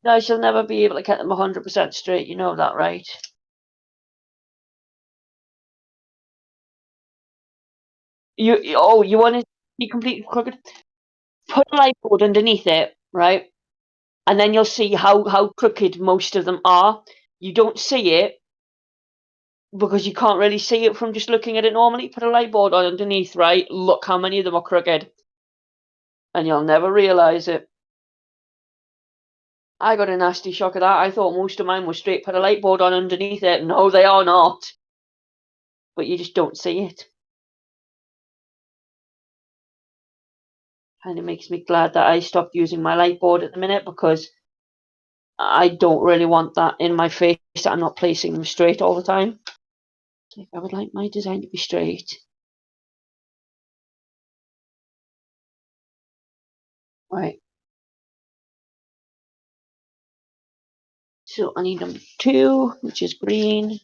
No, she'll never be able to get them 100% straight. You know that, right? You want it to be completely crooked? Put a light board underneath it, right? And then you'll see how crooked most of them are. You don't see it because you can't really see it from just looking at it normally. Put a light board on underneath, right? Look how many of them are crooked. And you'll never realise it. I got a nasty shock of that. I thought most of mine were straight. Put a light board on underneath it. No, they are not. But you just don't see it. Kind of makes me glad that I stopped using my light board at the minute because I don't really want that in my face that I'm not placing them straight all the time. Like, I would like my design to be straight. Right. So I need number 2, which is green.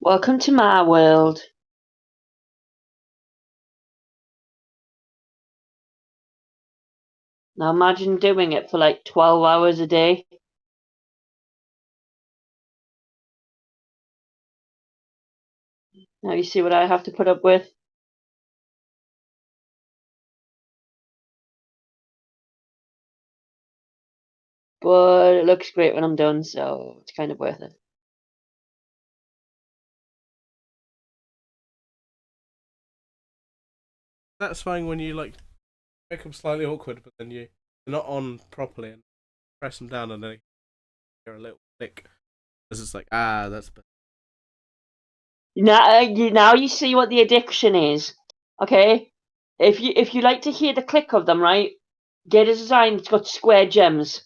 Welcome to my world. Now imagine doing it for like 12 hours a day. Now you see what I have to put up with. But it looks great when I'm done, so it's kind of worth it. That's fine when you like make them slightly awkward, but then you're not on properly and press them down and then you're a little thick. Because it's like, that's better. Now you see what the addiction is. Okay? If you like to hear the click of them, right? Get a design that's got square gems.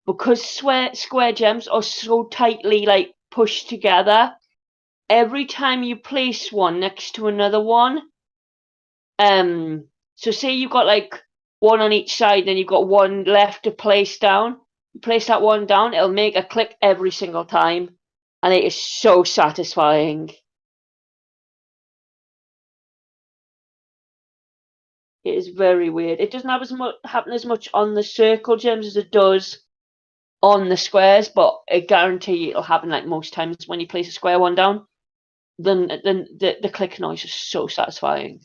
Because square gems are so tightly like pushed together, every time you place one next to another one, so say you've got like one on each side, then you've got one left to place down. You place that one down, it'll make a click every single time, and it is so satisfying. It is very weird. It doesn't happen as much on the circle gems as it does on the squares, but I guarantee it'll happen like most times when you place a square one down. Then the click noise is so satisfying.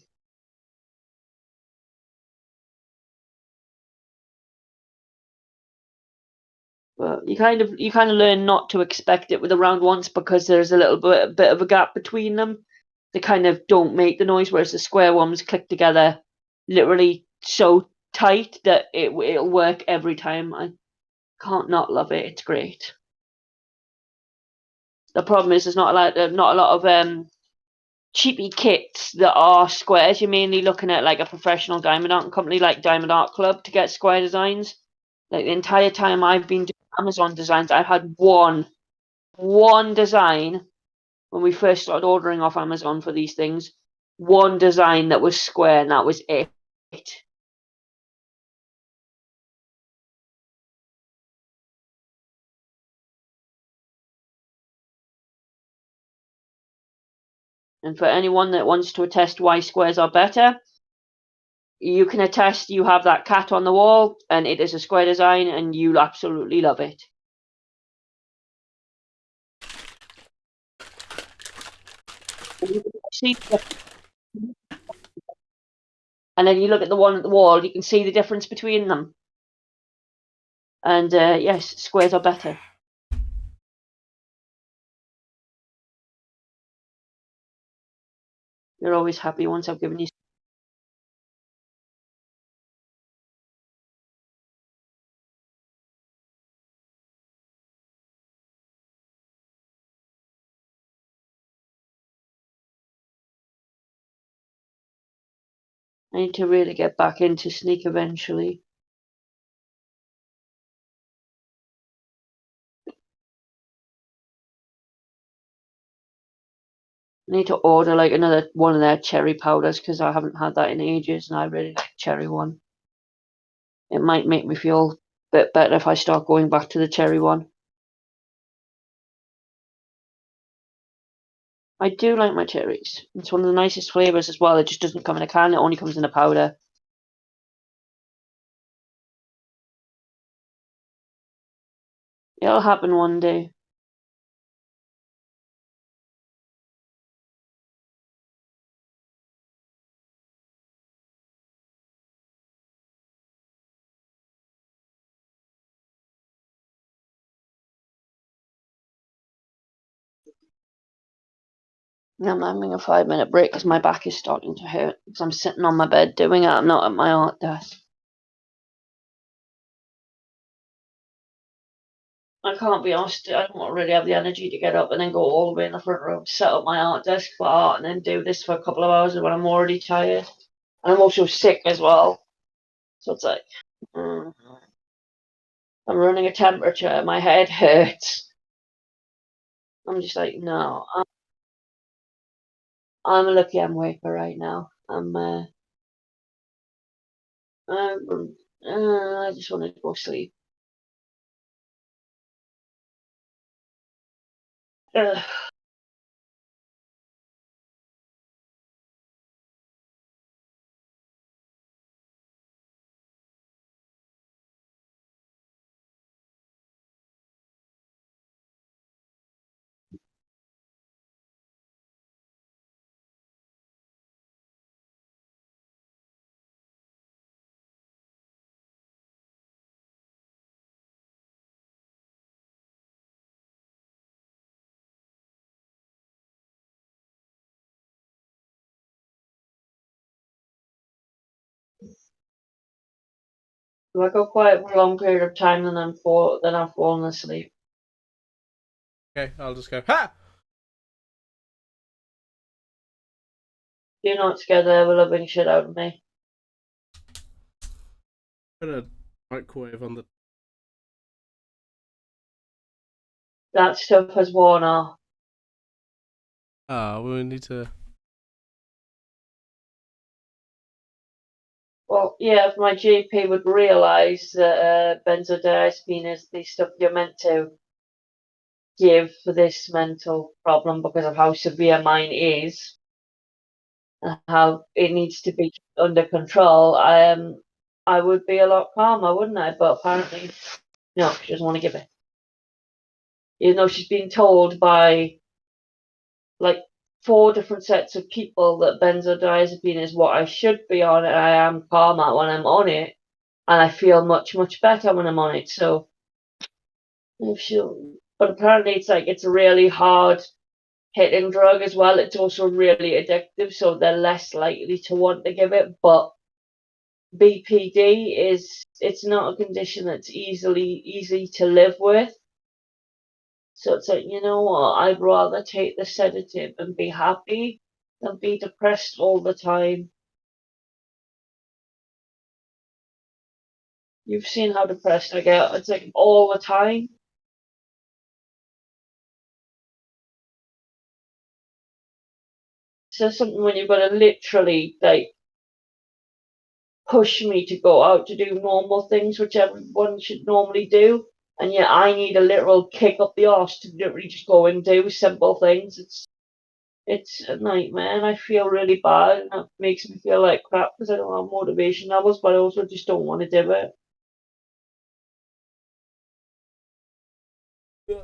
But you kind of learn not to expect it with the round ones because there's a bit of a gap between them. They kind of don't make the noise, whereas the square ones click together literally so tight that it'll work every time. I can't not love it. It's great. The problem is there's not a lot of cheapy kits that are squares. You're mainly looking at like a professional diamond art company like Diamond Art Club to get square designs. Like the entire time I've been doing Amazon designs, I've had one design when we first started ordering off Amazon for these things. One design that was square, and that was it. And for anyone that wants to attest why squares are better, you can attest you have that cat on the wall and it is a square design and you'll absolutely love it. And then you look at the one at the wall, you can see the difference between them. And yes, squares are better. You're always happy once I've given you. I need to really get back into Sneak eventually. I need to order like another one of their cherry powders because I haven't had that in ages and I really like cherry one. It might make me feel a bit better if I start going back to the cherry one. I do like my cherries. It's one of the nicest flavours as well. It just doesn't come in a can, it only comes in a powder. It'll happen one day. I'm having a 5-minute break because my back is starting to hurt because I'm sitting on my bed doing it. I'm not at my art desk. I can't be asked. I don't really have the energy to get up and then go all the way in the front room, set up my art desk for art, and then do this for a couple of hours when I'm already tired. And I'm also sick as well. So it's like, I'm running a temperature. My head hurts. I'm just like, no. I'm lucky I'm awake right now. I just want to go sleep. Ugh. If I go quiet for a long period of time, then I'm falling asleep. Okay, I'll just go. Ha! You're not scared of the living shit out of me. Put a microwave on the. That stuff has worn off. We need to. Well, yeah, if my GP would realise that benzodiazepine is the stuff you're meant to give for this mental problem because of how severe mine is and how it needs to be under control, I would be a lot calmer, wouldn't I? But apparently, no, she doesn't want to give it. Even though she's been told by like 4 different sets of people that benzodiazepine is what I should be on, and I am calmer when I'm on it, and I feel much, much better when I'm on it. So, if she, but apparently it's a really hard hitting drug as well. It's also really addictive, so they're less likely to want to give it. But BPD it's not a condition that's easy to live with. So it's like, you know what, I'd rather take the sedative and be happy They'll be depressed all the time. You've seen how depressed I get. It's like all the time. So something when you've got to literally like push me to go out to do normal things, which everyone should normally do, and yet I need a literal kick up the arse to literally just go and do simple things. It's a nightmare, and I feel really bad, and that makes me feel like crap because I don't have motivation levels, but I also just don't want to do it. Yeah.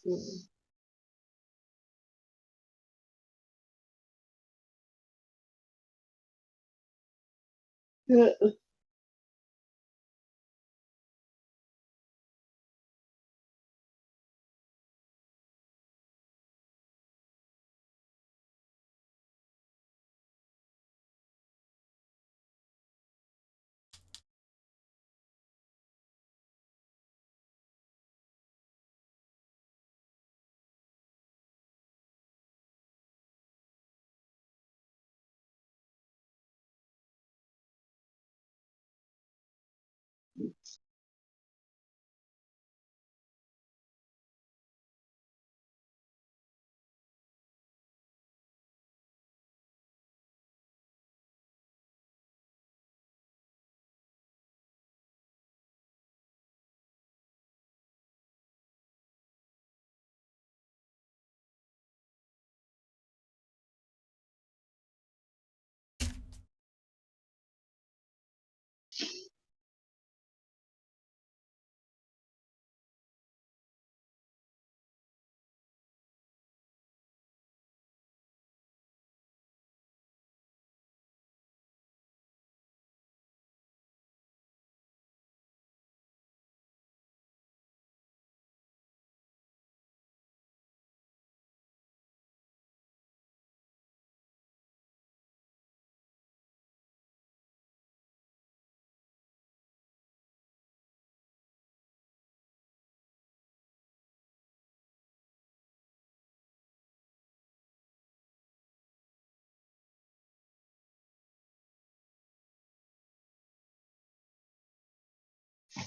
Mm. Yeah.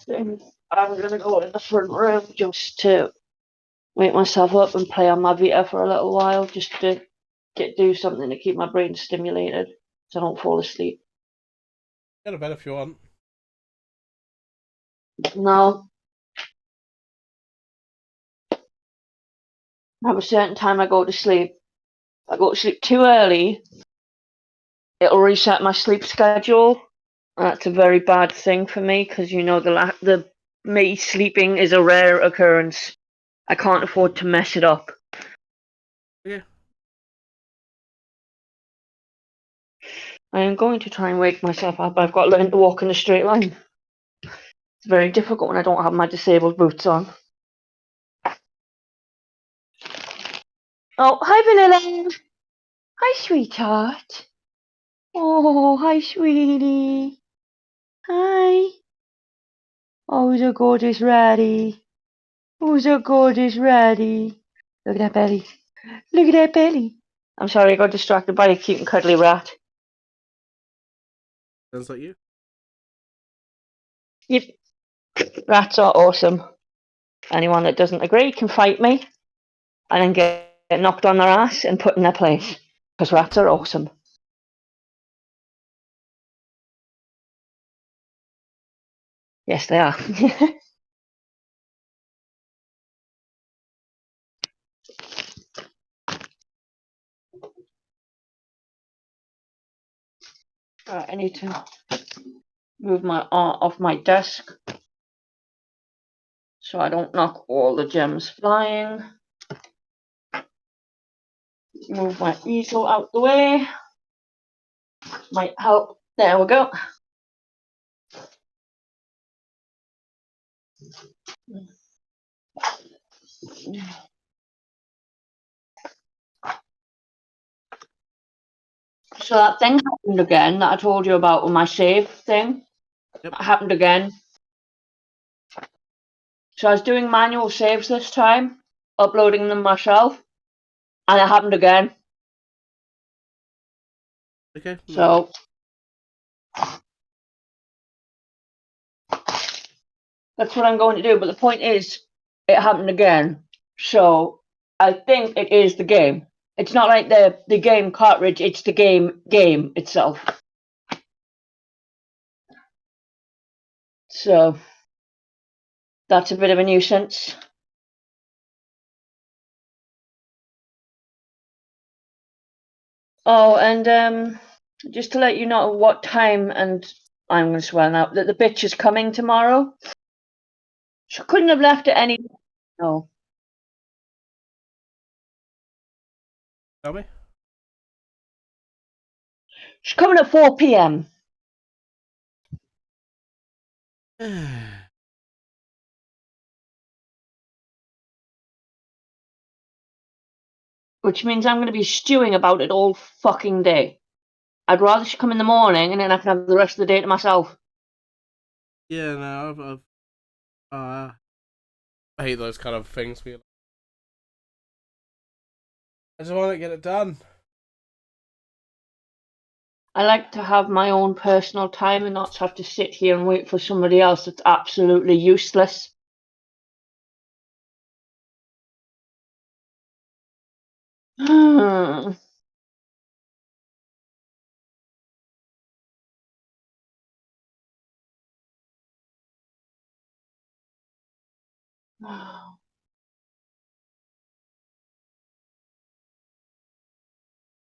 And I'm gonna go in the front room just to wake myself up and play on my Vita for a little while, just to do something to keep my brain stimulated so I don't fall asleep. Go to bed if you want. No, I have a certain time I go to sleep. If I go to sleep too early, it'll reset my sleep schedule. That's a very bad thing for me because the me sleeping is a rare occurrence. I can't afford to mess it up. Yeah. I am going to try and wake myself up. I've got to learn to walk in a straight line. It's very difficult when I don't have my disabled boots on. Oh, hi, Vanilla. Hi, sweetheart. Oh, hi, sweetie. Hi. Oh, who's a gorgeous ratty? Who's a gorgeous ratty? Look at that belly. Look at that belly. I'm sorry, I got distracted by a cute and cuddly rat. Sounds like you. Yep, rats are awesome. Anyone that doesn't agree can fight me and then get knocked on their ass and put in their place. Because rats are awesome. Yes, they are. Right, I need to move my art off my desk so I don't knock all the gems flying. Move my easel out the way. Might help. There we go. So that thing happened again that I told you about with my save thing. Yep. It happened again. So I was doing manual saves this time, uploading them myself, and it happened again. Okay. So that's what I'm going to do. But the point is, it happened again. So I think it is the game. It's not like the game cartridge. It's the game itself. So that's a bit of a nuisance. Oh, and just to let you know what time, and I'm going to swear now, that the bitch is coming tomorrow. She couldn't have left it any. No. Tell me. She's coming at 4 p.m. Which means I'm going to be stewing about it all fucking day. I'd rather she come in the morning and then I can have the rest of the day to myself. Yeah, no, I hate those kind of things. I just want to get it done. I like to have my own personal time and not have to sit here and wait for somebody else that's absolutely useless.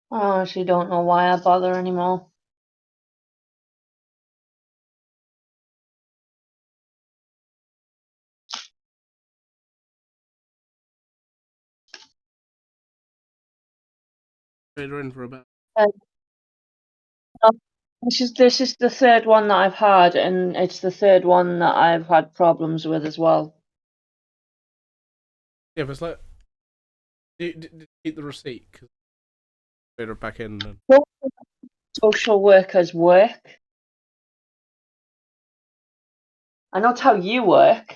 I honestly don't know why I bother anymore. Vader in for a bit. This is the third one that I've had, and it's the third one that I've had problems with as well. Yeah, but it's like, keep the receipt because Vader back in. And... Social workers work. I know it's how you work,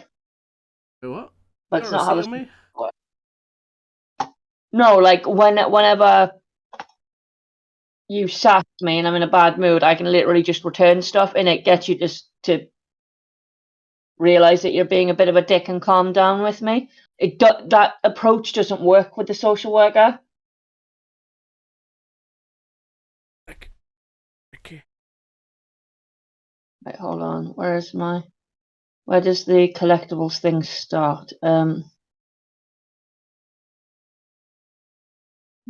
What? but You got it's a not how receipt this on me? works. No, like whenever you sass me and I'm in a bad mood, I can literally just return stuff, and it gets you just to realize that you're being a bit of a dick and calm down with me. That approach doesn't work with the social worker. Okay. Wait, hold on. Where does the collectibles thing start?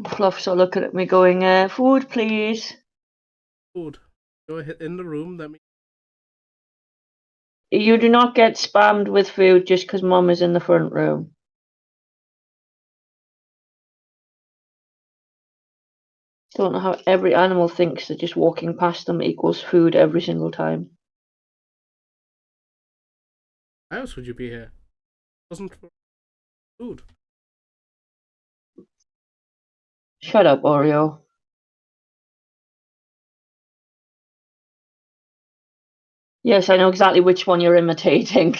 Fluff's all looking at me going, food please. Food. Go ahead in the room. Let me. You do not get spammed with food just because mum is in the front room. Don't know how every animal thinks that just walking past them equals food every single time. Why else would you be here? Wasn't for food. Shut up, Oreo. Yes, I know exactly which one you're imitating.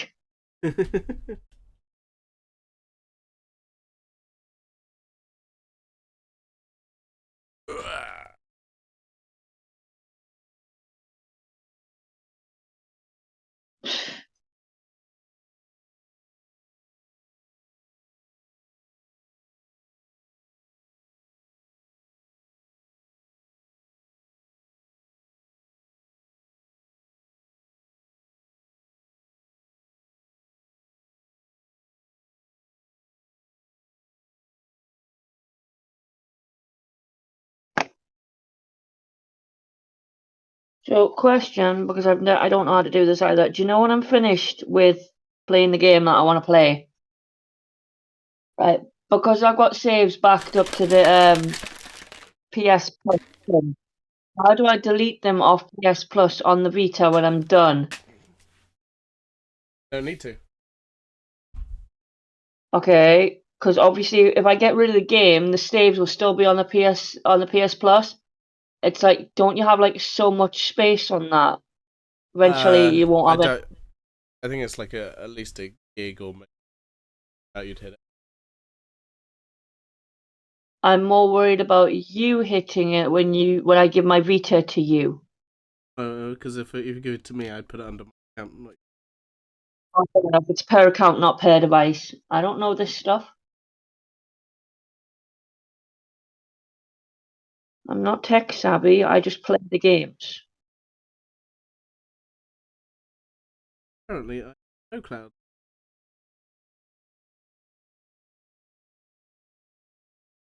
So, question, because I don't know how to do this either. Do you know when I'm finished with playing the game that I want to play? Right, because I've got saves backed up to the PS Plus thing. How do I delete them off PS Plus on the Vita when I'm done? Don't need to. Okay, because obviously if I get rid of the game, the saves will still be on the PS Plus. It's like, don't you have like so much space on that? Eventually, you won't I have it. don't. I think it's like at least a gig or maybe how you'd hit it. I'm more worried about you hitting it when I give my Vita to you. Because if you give it to me, I'd put it under my account. Like, Oh, fair enough. It's per account, not per device. I don't know this stuff. I'm not tech savvy. I just play the games. apparently, no cloud.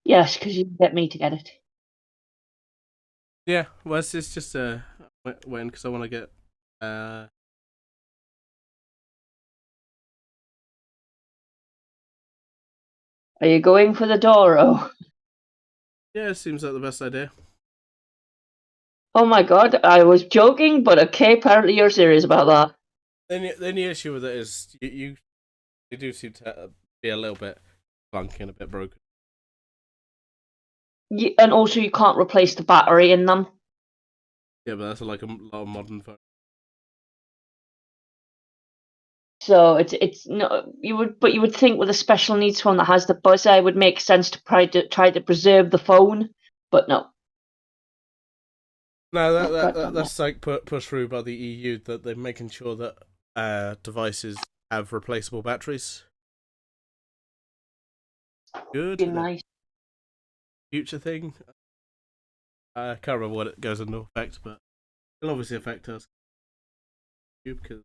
Yes, because you can get me to get it. Yeah, well, it's just when because I want to get Are you going for the Doro? yeah, it seems like the best idea. Oh my god, I was joking, but okay, apparently you're serious about that. The only issue with it is you do seem to be a little bit clunky and a bit broken. And also, you can't replace the battery in them. Yeah, but that's like a lot of modern phones. So it's no you would think with a special needs phone that has the buzzer, it would make sense to try to preserve the phone, but no, No, not got done that. that's like pushed through by the EU that they're making sure that devices have replaceable batteries. Good, Be nice. future thing. I can't remember what it goes into effect, but it'll obviously affect us because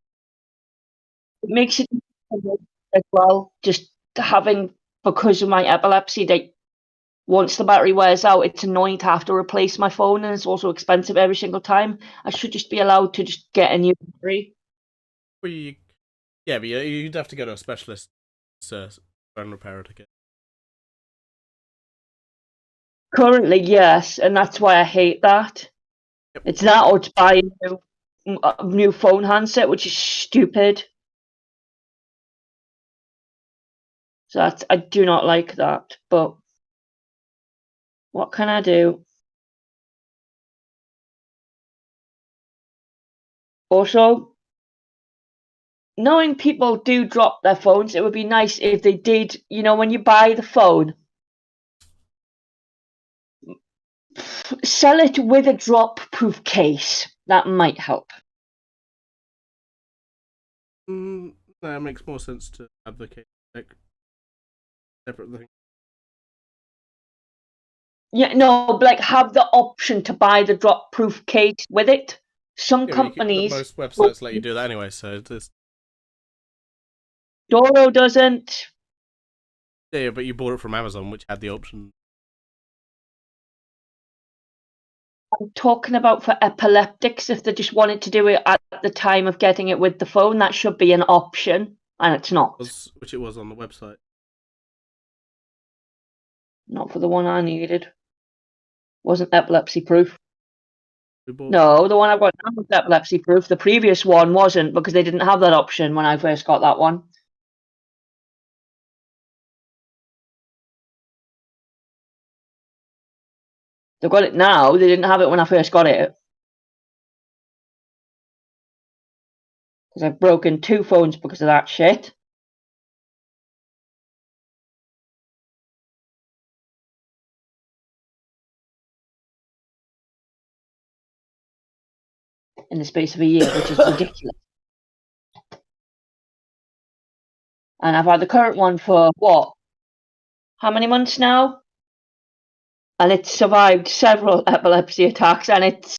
It makes it as well. Just having because of my epilepsy, that once the battery wears out, it's annoying to have to replace my phone, and it's also expensive every single time. I should just be allowed to just get a new battery. we yeah, but you'd have to go to a specialist phone repairer to get. Currently, yes, and that's why I hate that. Yep. It's that or to buy a new phone handset, which is stupid. So that's, I do not like that. But what can I do? Also, knowing people do drop their phones, it would be nice if they did, when you buy the phone, sell it with a drop proof case. That might help. That makes more sense to advocate like separate thing. Yeah, no, like have the option to buy the drop proof case with it. Some Yeah, but companies, most websites let you do that anyway, so it's Doro doesn't. yeah, but you bought it from Amazon, which had the option. I'm talking about for epileptics, if they just wanted to do it at the time of getting it with the phone, that should be an option, and it's not. Which it was on the website. Not for the one I needed. Wasn't epilepsy proof. We bought. No, the one I've got now is epilepsy proof. The previous one wasn't because they didn't have that option when I first got that one. They've got it now. They didn't have it when I first got it. Because I've broken 2 phones because of that shit. In the space of a year, which is ridiculous. And I've had the current one for what? How many months now? And it's survived several epilepsy attacks, and it's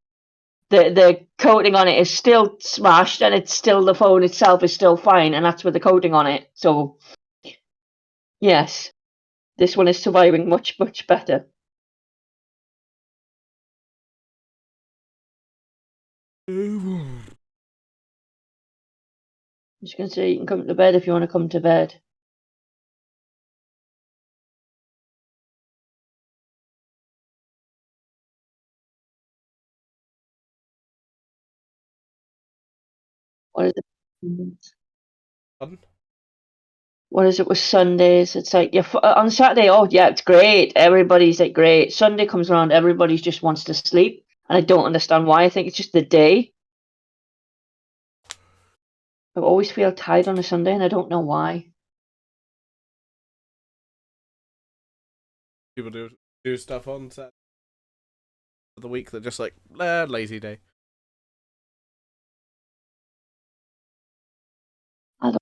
the coating on it is still smashed, and it's still the phone itself is still fine, and that's with the coating on it. So yes, this one is surviving much better. Yeah, I'm just gonna say you can come to bed if you want to come to bed. What is it? pardon? what is it with Sundays? It's like on Saturday. Oh yeah, it's great. Everybody's like great. Sunday comes around, everybody just wants to sleep, and I don't understand why. I think it's just the day. I always feel tired on a Sunday, and I don't know why. People do stuff on Saturday of the week that just like lazy day. I don't.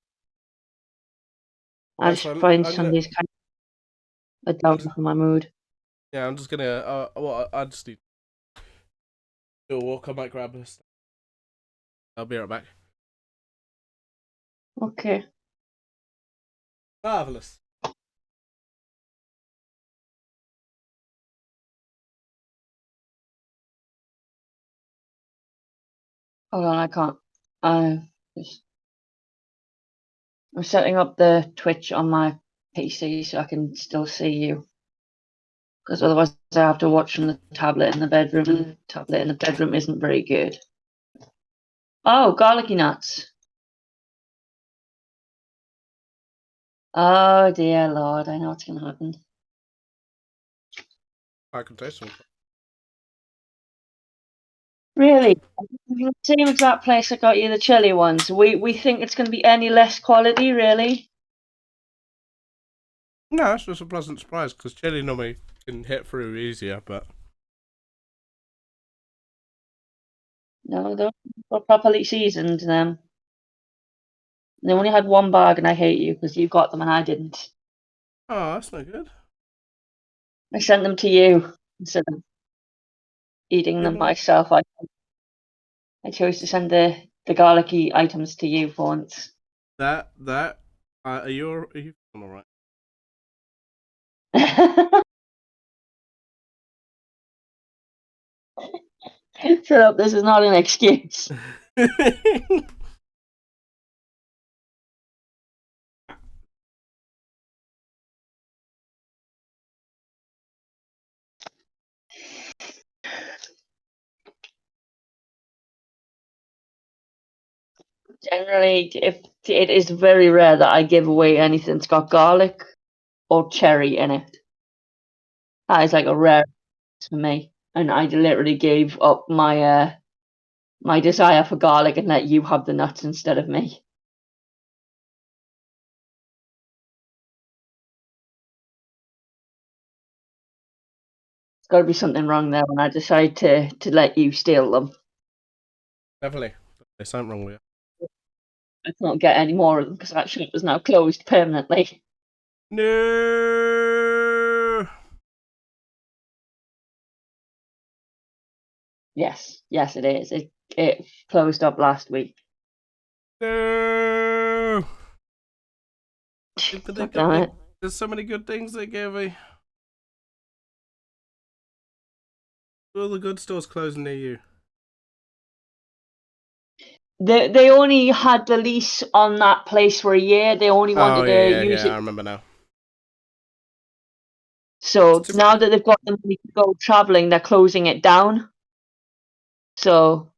I That's just fine. find Sundays kind of a downer for my mood. Yeah, I'm just gonna. Well, I just need to do a walk. I might grab this. I'll be right back. Okay. Marvelous. Hold on, I can't. I just, I'm setting up the Twitch on my PC so I can still see you. Because otherwise I have to watch from the tablet in the bedroom. And the tablet in the bedroom isn't very good. Oh, garlicky nuts. Oh dear Lord, I know what's going to happen. I can taste them. Really? The same exact place that got you the chili ones. We think it's going to be any less quality, really? No, it's just a pleasant surprise because chili normally can hit through easier, but No, they're properly seasoned. Them. They only had one bag, and I hate you because you got them and I didn't. oh, that's no good. I sent them to you instead of eating them People myself. I chose to send the garlicky items to you for once. that are you all right? Shut up! This is not an excuse. Generally, if it is very rare that I give away anything that's got garlic or cherry in it. That is like a rare for me, and I literally gave up my desire for garlic and let you have the nuts instead of me. There's got to be something wrong there when I decide to let you steal them. Definitely, there's something wrong with you. I can't get any more of them because that shop is now closed permanently. No. Yes, yes, it is. It closed up last week. No. But God damn it. there's so many good things they gave me. All the good stores closing near you. They only had the lease on that place for a year. They only Oh wanted to use yeah. it. I remember now. So now that they've got the money to go traveling, they're closing it down. So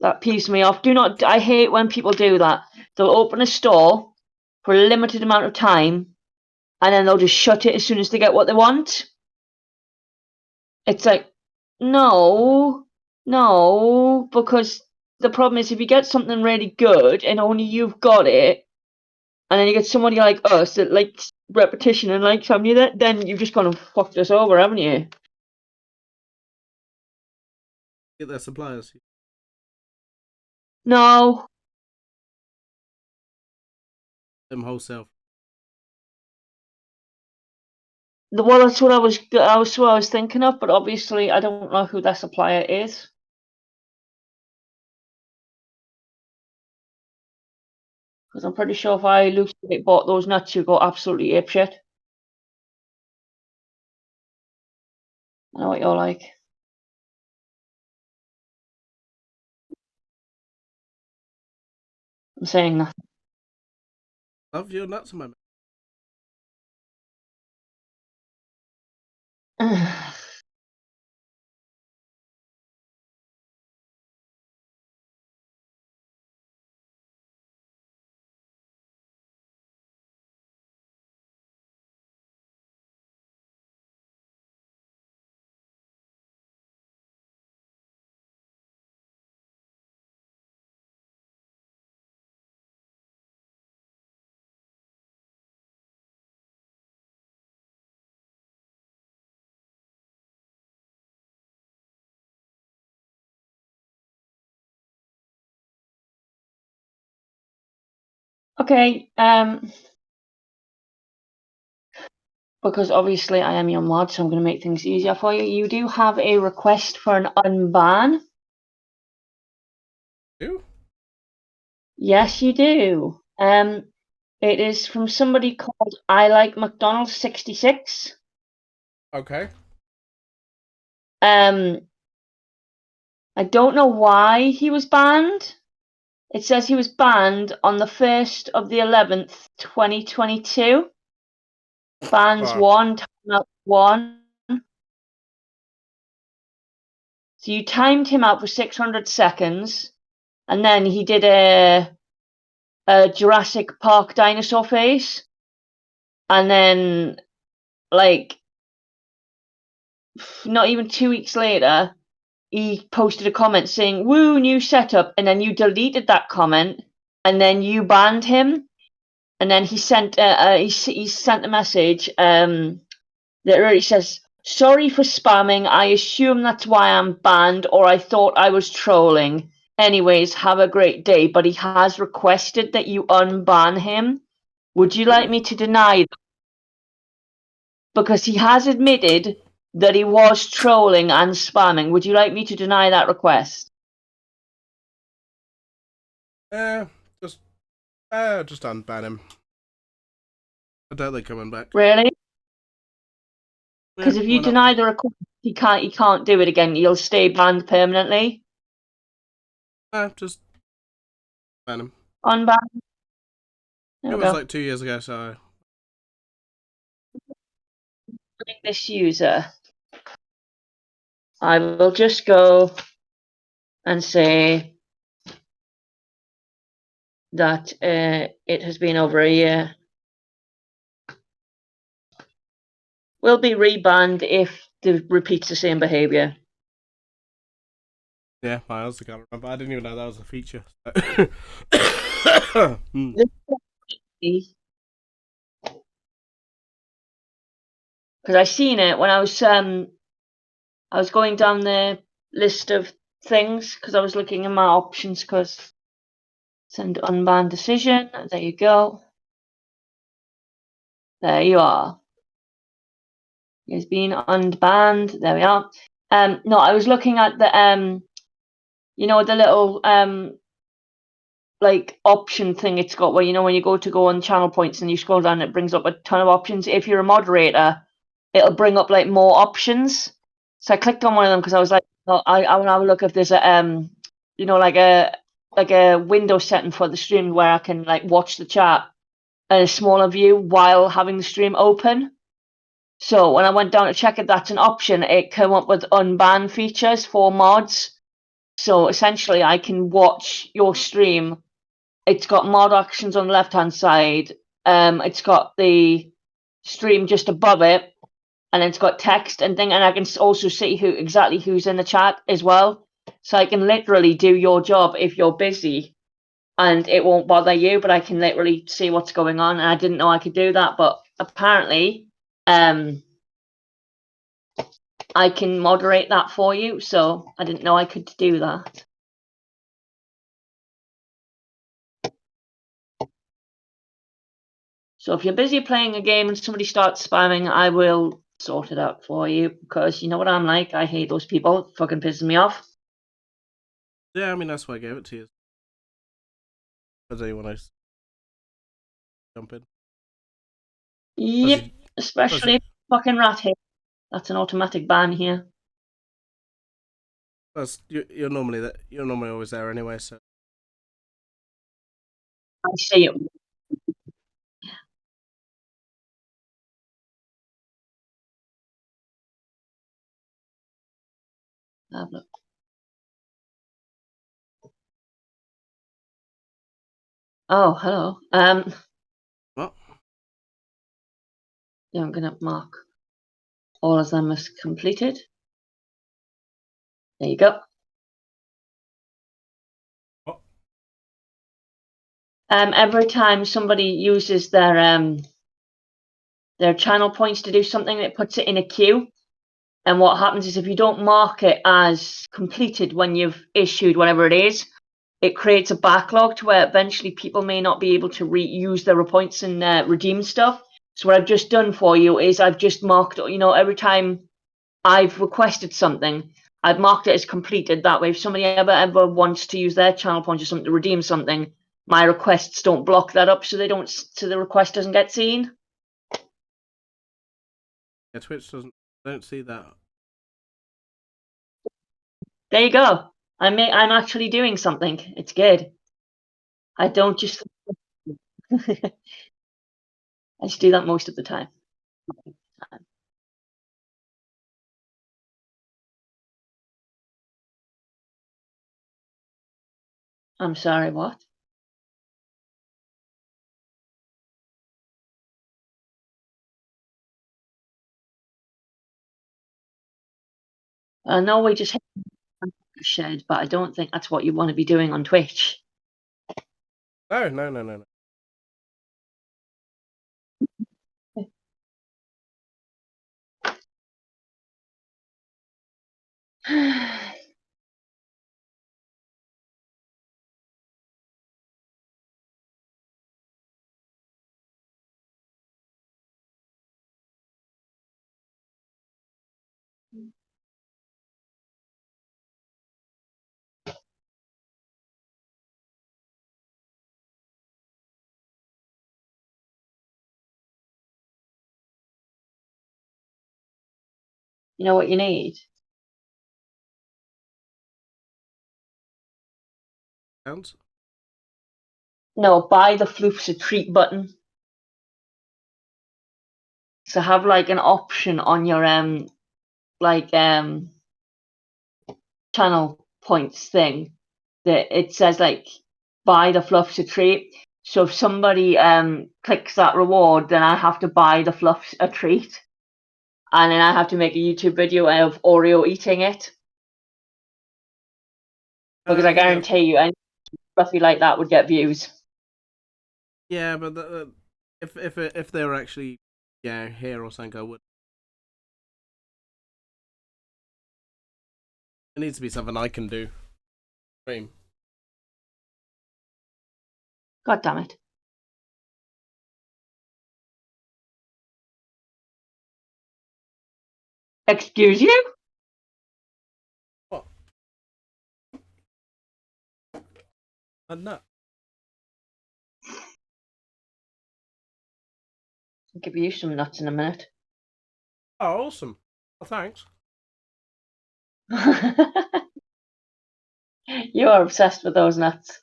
that peeves me off. I hate when people do that. They'll open a store for a limited amount of time and then they'll just shut it as soon as they get what they want. It's like, no, no, because the problem is if you get something really good and only you've got it, and then you get somebody like us that likes repetition and likes having you that, then you've just gone and fucked us over, haven't you? Get their suppliers. No. Them wholesale. Well, that's what I was thinking of, but obviously I don't know who their supplier is. Because I'm pretty sure if I loosely bought those nuts, you'd go absolutely apeshit. I know what you're like. I'm saying that. Love your nuts, my man. Okay, because obviously I am your mod, so I'm going to make things easier for you. You do have a request for an unban. You? Yes, you do. It is from somebody called I Like McDonald's 66. Okay. I don't know why he was banned. It says he was banned on the 1st of the 11th, 2022. Bans Wow. 1, timeout 1. So you timed him out for 600 seconds, and then he did a Jurassic Park dinosaur face, and then, like, not even 2 weeks later, he posted a comment saying, "Woo, new setup," and then you deleted that comment, and then you banned him, and then he sent he sent a message that really says, "Sorry for spamming. I assume that's why I'm banned, or I thought I was trolling. Anyways, have a great day." But he has requested that you unban him. Would you like me to deny that? Because he has admitted that he was trolling and spamming. Would you like me to deny that request? Eh, just just unban him. I doubt they're coming back. Really? Yeah, Because if why you not? deny the request, he can't do it again. He'll stay banned permanently. Just ban him. Unban. There It we was go. like 2 years ago, so This user, I will just go and say that it has been over a year. Will be rebanned if they repeats the same behaviour. yeah, I also can't remember. I didn't even know that was a feature. Because I seen it when I was going down the list of things because I was looking at my options because send unban decision. There you go. There you are. He's been unbanned. There we are. No, I was looking at the you know, the little like option thing it's got where, you know, when you go on channel points and you scroll down, it brings up a ton of options. If you're a moderator, it'll bring up like more options. So I clicked on one of them because I was like, oh, I want to have a look if there's a you know, like a window setting for the stream where I can like watch the chat in a smaller view while having the stream open. So when I went down to check if that's an option, it came up with unban features for mods. So essentially, I can watch your stream. It's got mod actions on the left hand side. It's got the stream just above it, and it's got text and thing, and I can also see exactly who's in the chat as well. So I can literally do your job if you're busy, and it won't bother you. But I can literally see what's going on, and I didn't know I could do that, but apparently, I can moderate that for you. So I didn't know I could do that. So if you're busy playing a game and somebody starts spamming, I will sort it out for you because you know what I'm like. I hate those people. It fucking pisses me off. yeah, I mean that's why I gave it to you. Does anyone else jump in? Yep, You, especially fucking rat hit. That's an automatic ban here. you're normally that. You're normally always there anyway. So I see it. Have a look. Oh, hello. what? Yeah, I'm gonna mark all of them as completed. There you go. What? Every time somebody uses their channel points to do something, it puts it in a queue. And what happens is if you don't mark it as completed when you've issued whatever it is, it creates a backlog to where eventually people may not be able to reuse their points and redeem stuff. So what I've just done for you is I've just marked, every time I've requested something, I've marked it as completed. That way, if somebody ever wants to use their channel points or something to redeem something, my requests don't block that up, so the request doesn't get seen. Yeah, Twitch don't see that. There you go. I'm actually doing something. It's good. I don't just. I just do that most of the time. I'm sorry, what? I know we just hit the shed, but I don't think that's what you want to be doing on Twitch. No. You know what you need? Sounds. No, buy the Floofs a treat button. So have like an option on your like channel points thing that it says like buy the Fluffs a treat. So if somebody clicks that reward, then I have to buy the Fluffs a treat, and then I have to make a YouTube video of Oreo eating it, because I Yeah, guarantee you, any Fluffy like that would get views. yeah, but if they were actually here or something, I would. It needs to be something I can do. Stream. God damn it! Excuse you? What? A nut. I'll give you some nuts in a minute. Oh, awesome. Well, thanks. You are obsessed with those nuts.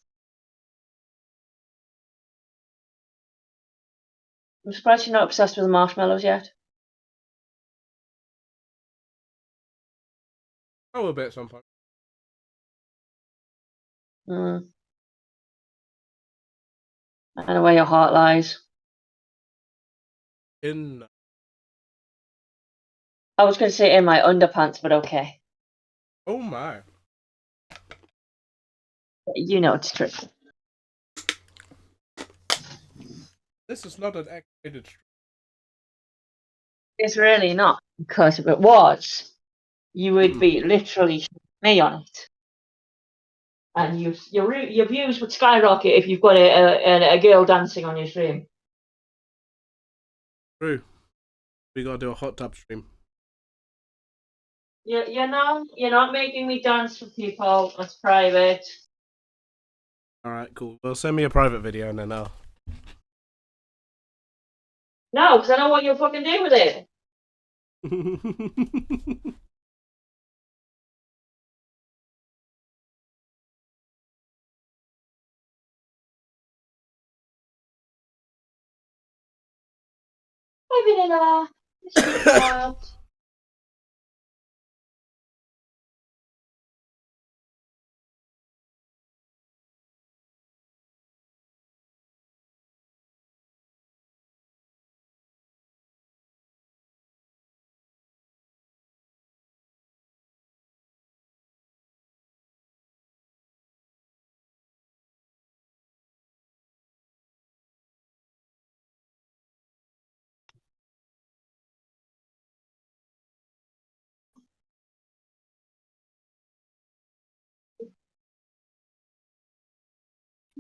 I'm surprised you're not obsessed with the marshmallows yet. I will be at some point. Mm, I know where your heart lies. In. I was going to say in my underpants, but okay. Oh my. You know it's true. This is not an activated stream. It's really not, because if it was, you would Mm. be literally me on it, and your views would skyrocket if you've got a girl dancing on your stream. True. We gotta do a hot tub stream. You're not making me dance for people. That's private. Alright, cool. Well, send me a private video and then I'll. No, because I know what you'll fucking do with it. Hi, Vanilla. Sweet child.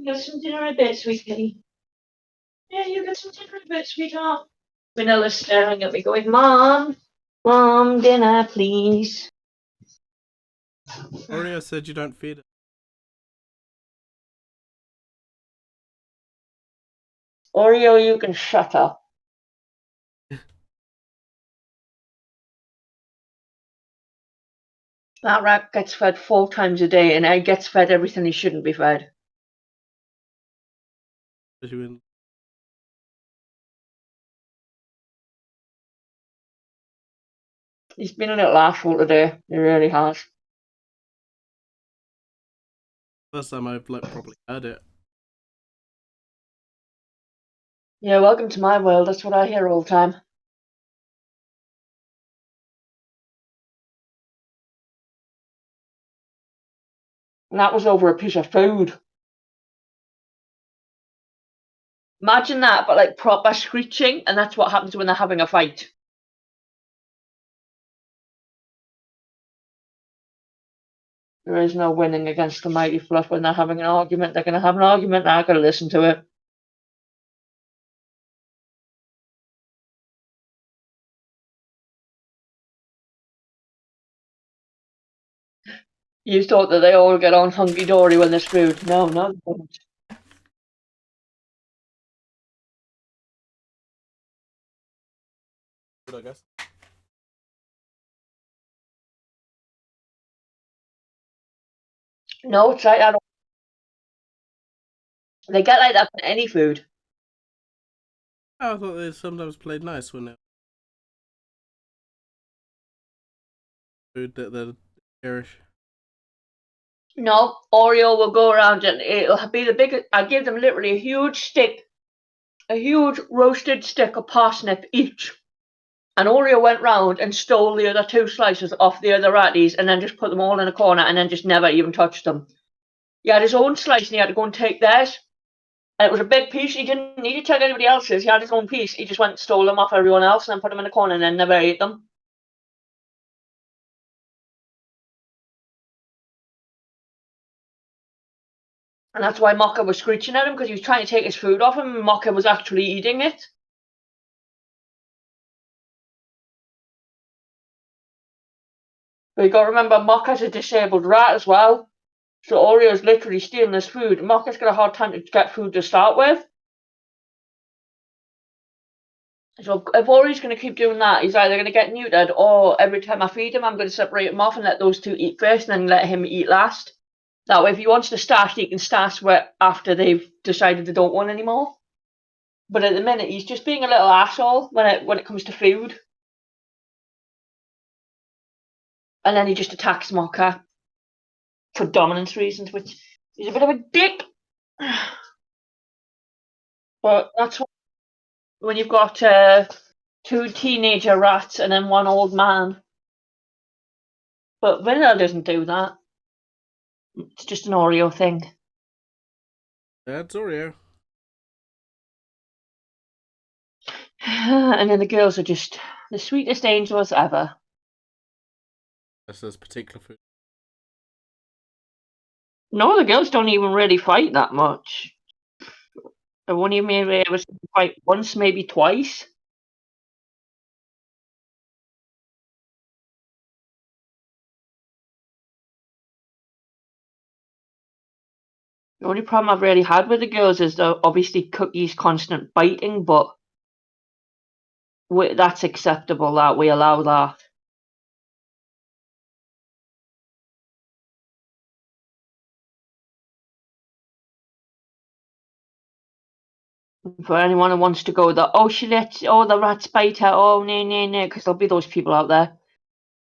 You got some dinner in a bit, sweetie. Yeah, you got some dinner in a bit, sweetheart. Vanilla's staring at me going, Mom, dinner, please. Oreo said you don't feed it. Oreo, you can shut up. That rat gets fed 4 times a day, and Ed gets fed everything he shouldn't be fed. He's been a little arsehole today. He really has. First time I've properly heard it. Yeah, welcome to my world. That's what I hear all the time. And that was over a piece of food. Imagine that, but like proper screeching, and that's what happens when they're having a fight. There is no winning against the mighty Fluff when they're having an argument. They're going to have an argument, and I've got to listen to it. You thought that they all get on hunky-dory when there's food. No, they don't. I guess. No, it's like that. They get like that for any food. Oh, I thought they sometimes played nice when it food that they're garish. No, Oreo will go around and it'll be the biggest. I give them literally a huge stick, a huge roasted stick of parsnip each. And Oreo went round and stole the other 2 slices off the other ratties and then just put them all in a corner and then just never even touched them. He had his own slice and he had to go and take theirs. And it was a big piece. He didn't need to take anybody else's. He had his own piece. He just went and stole them off everyone else and then put them in a corner and then never ate them. And that's why Mocha was screeching at him, because he was trying to take his food off him and Mocha was actually eating it. But you got to remember, Mocha's a disabled rat as well. So Oreo's literally stealing his food. Mocha's got a hard time to get food to start with. So if Oreo's going to keep doing that, he's either going to get neutered, or every time I feed him, I'm going to separate him off and let those 2 eat first and then let him eat last. That way, if he wants to stash, he can stash after they've decided they don't want any more. But at the minute, he's just being a little asshole when it comes to food. And then he just attacks Mocha for dominance reasons, which is a bit of a dick. But that's when you've got 2 teenager rats and then 1 old man. But Vanilla doesn't do that. It's just an Oreo thing. That's Oreo. And then the girls are just the sweetest angels ever. That's this particular food. No, the girls don't even really fight that much. I've only maybe ever seen them fight once, maybe twice. The only problem I've really had with the girls is obviously Cookie's constant biting, but that's acceptable, that we allow that. For anyone who wants to go she lets the rats bite her, no, because there'll be those people out there.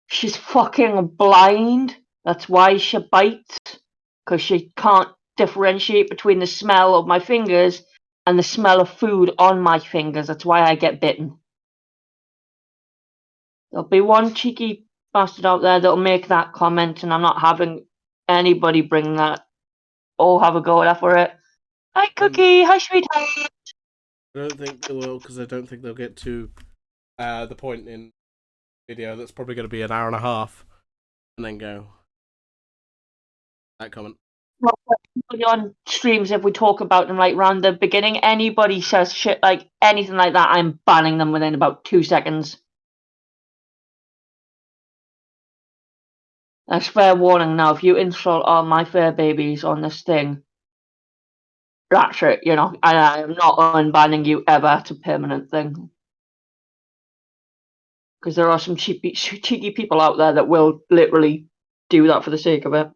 She's fucking blind. That's why she bites, because she can't differentiate between the smell of my fingers and the smell of food on my fingers. That's why I get bitten. There'll be one cheeky bastard out there that'll make that comment, and I'm not having anybody bring that. Have a go at her for it. Hi, Cookie. Hi, sweetheart. I don't think they will, because I don't think they'll get to the point in video that's probably going to be an hour and a half, and then go that comment. On streams, if we talk about them like round the beginning, anybody says shit like anything like that, I'm banning them within about 2 seconds. That's fair warning now. If you insult all my fur babies on this thing, that's it. You know, I am not unbanning you ever. It's a permanent thing. Because there are some cheeky people out there that will literally do that for the sake of it.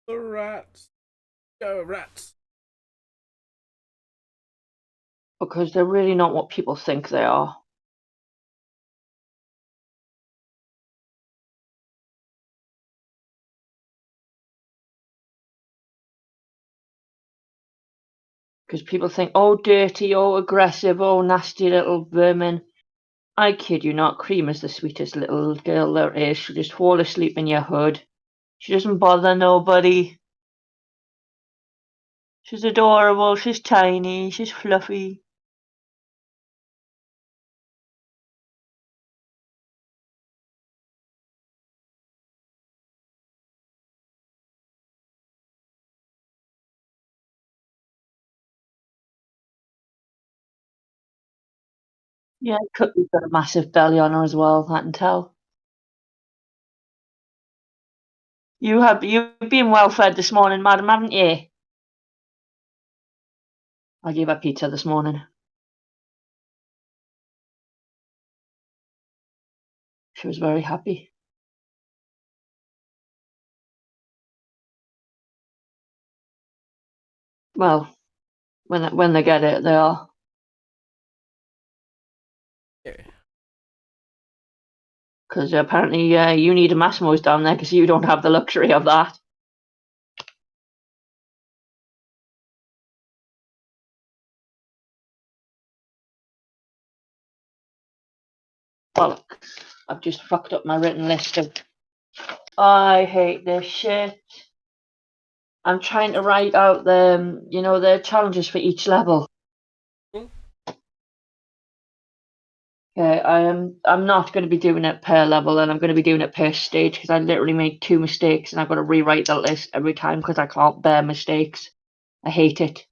The rats. Go, rats. Because they're really not what people think they are. Because people think, oh, dirty, oh, aggressive, oh, nasty little vermin. I kid you not, Cream is the sweetest little girl there is. She'll just fall asleep in your hood. She doesn't bother nobody. She's adorable, she's tiny, she's fluffy. Yeah, Cookie's got a massive belly on her as well, I can tell. You've been well fed this morning, madam, haven't you? I gave her pizza this morning. She was very happy. Well, when they get it, they are. Yeah. Because apparently you need a Massimo's down there because you don't have the luxury of that. Well, I've just fucked up my written list of. I hate this shit. I'm trying to write out the challenges for each level. Okay, I'm not going to be doing it per level, and I'm going to be doing it per stage because I literally made 2 mistakes, and I've got to rewrite the list every time because I can't bear mistakes. I hate it.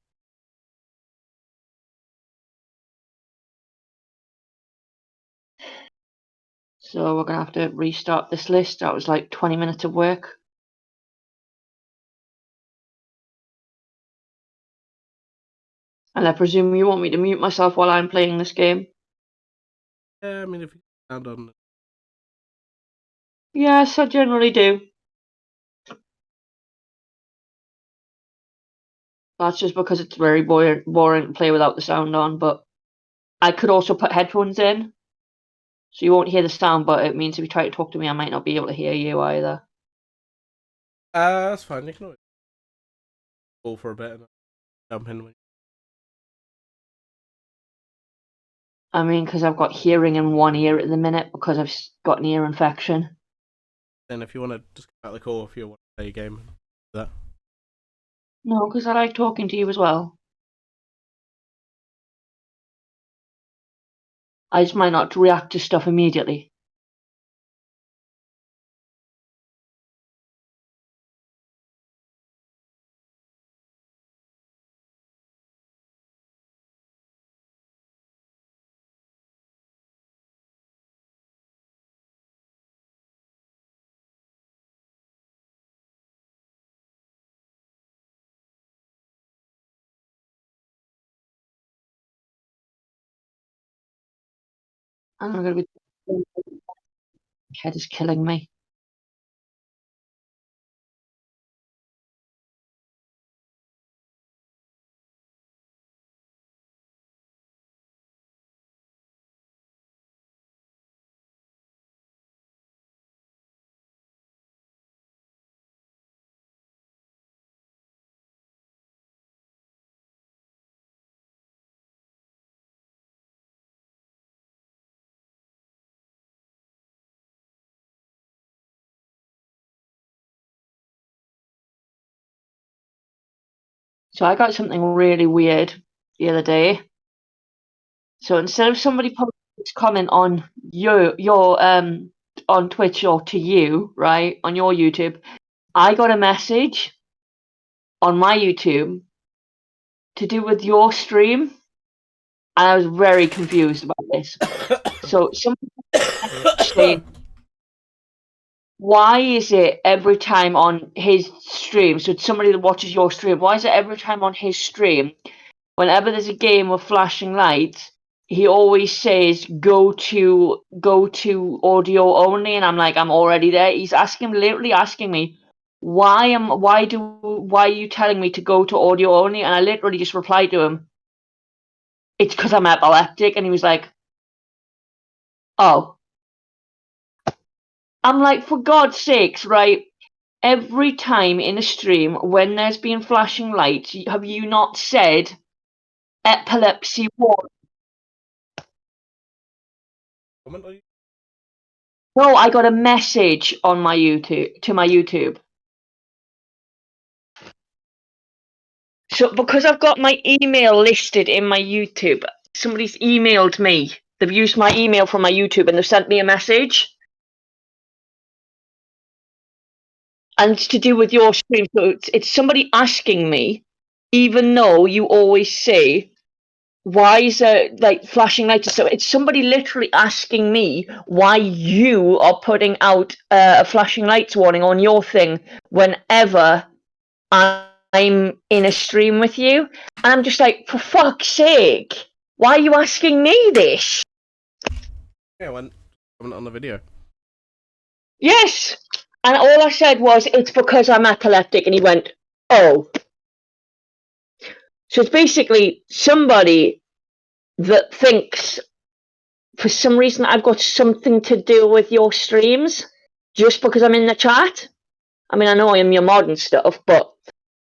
So we're going to have to restart this list. That was like 20 minutes of work. And I presume you want me to mute myself while I'm playing this game? Yeah, I mean, if you stand on. Yes, I generally do. That's just because it's very boring to play without the sound on, but I could also put headphones in, so you won't hear the sound, but it means if you try to talk to me, I might not be able to hear you either. That's fine. You can always go for a bit and jump in. I mean, because I've got hearing in one ear at the minute because I've got an ear infection. Then if you want to just come out the call, if you want to play a game, that. No, because I like talking to you as well. I just might not react to stuff immediately. And I'm going to be. My head is killing me. So I got something really weird the other day. So instead of somebody posting this comment on your on Twitch or to you, right, on your YouTube, I got a message on my YouTube to do with your stream, and I was very confused about this. So somebody saying, why is it every time on his stream, so it's somebody that watches your stream, why is it every time on his stream, whenever there's a game with flashing lights, he always says go to audio only, and I'm like, I'm already there. He's literally asking me, why are you telling me to go to audio only? And I literally just replied to him, it's because I'm epileptic. And he was like, oh. I'm like, for God's sakes, right? Every time in a stream when there's been flashing lights, have you not said epilepsy warning? Comment on you? No, I got a message on my YouTube. So because I've got my email listed in my YouTube, somebody's emailed me. They've used my email from my YouTube and they've sent me a message. And it's to do with your stream. So it's somebody asking me, even though you always say, why is there like flashing lights? So it's somebody literally asking me why you are putting out a flashing lights warning on your thing whenever I'm in a stream with you. And I'm just like, for fuck's sake, why are you asking me this? Yeah, comment on the video. Yes. And all I said was, it's because I'm epileptic. And he went, oh. So it's basically somebody that thinks for some reason I've got something to do with your streams just because I'm in the chat. I mean, I know I am your mod and stuff, but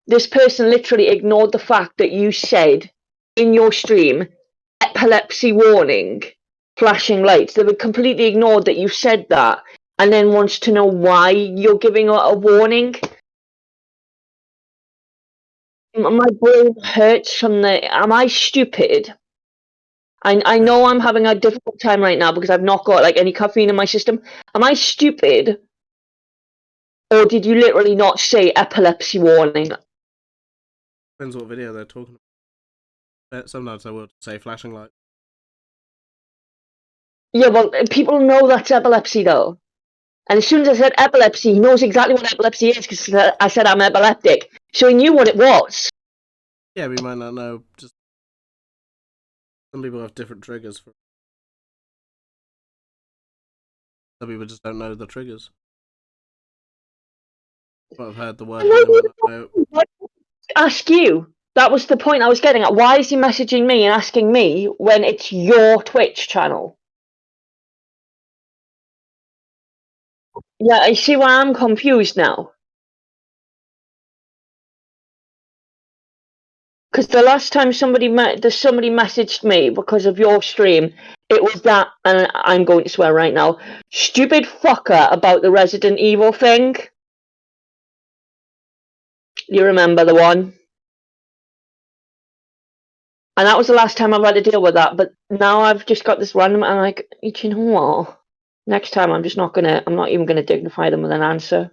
this person literally ignored the fact that you said in your stream, epilepsy warning, flashing lights. They would completely ignored that you said that and then wants to know why you're giving a warning. My brain hurts from the. Am I stupid? I know I'm having a difficult time right now because I've not got like any caffeine in my system. Am I stupid? Or did you literally not say epilepsy warning? Depends what video they're talking about. Sometimes I will say flashing light. Yeah, well, people know that's epilepsy though. And as soon as I said epilepsy, he knows exactly what epilepsy is because I said I'm epileptic. So he knew what it was. Yeah, we might not know. Just some people have different triggers for. Some people just don't know the triggers. Might have heard the word, but they might not know. Ask you. That was the point I was getting at. Why is he messaging me and asking me when it's your Twitch channel? Yeah, I see why I'm confused now. Because the last time somebody messaged me because of your stream, it was that, and I'm going to swear right now, stupid fucker about the Resident Evil thing. You remember the one? And that was the last time I've had to deal with that. But now I've just got this random. I'm like, you know what? Next time I'm not even gonna dignify them with an answer.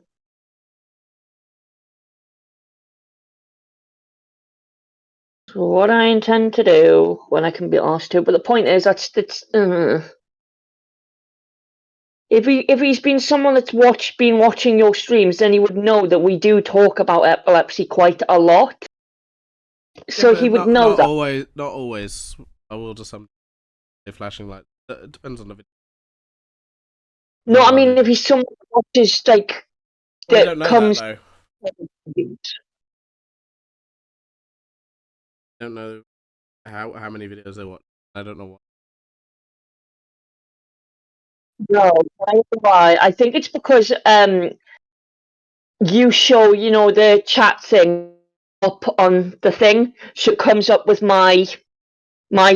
So what I intend to do when I can be asked to, but the point is if he's been someone that's been watching your streams, then he would know that we do talk about epilepsy quite a lot. Yeah, So but he would know not that. always. Not always. I will just say flashing light. It depends on the video. No, I mean if he's someone that watches like We don't know comes. that though. I don't know how many videos they watch. I don't know what. No, I don't know why. I think it's because you show, the chat thing up on the thing, so it comes up with my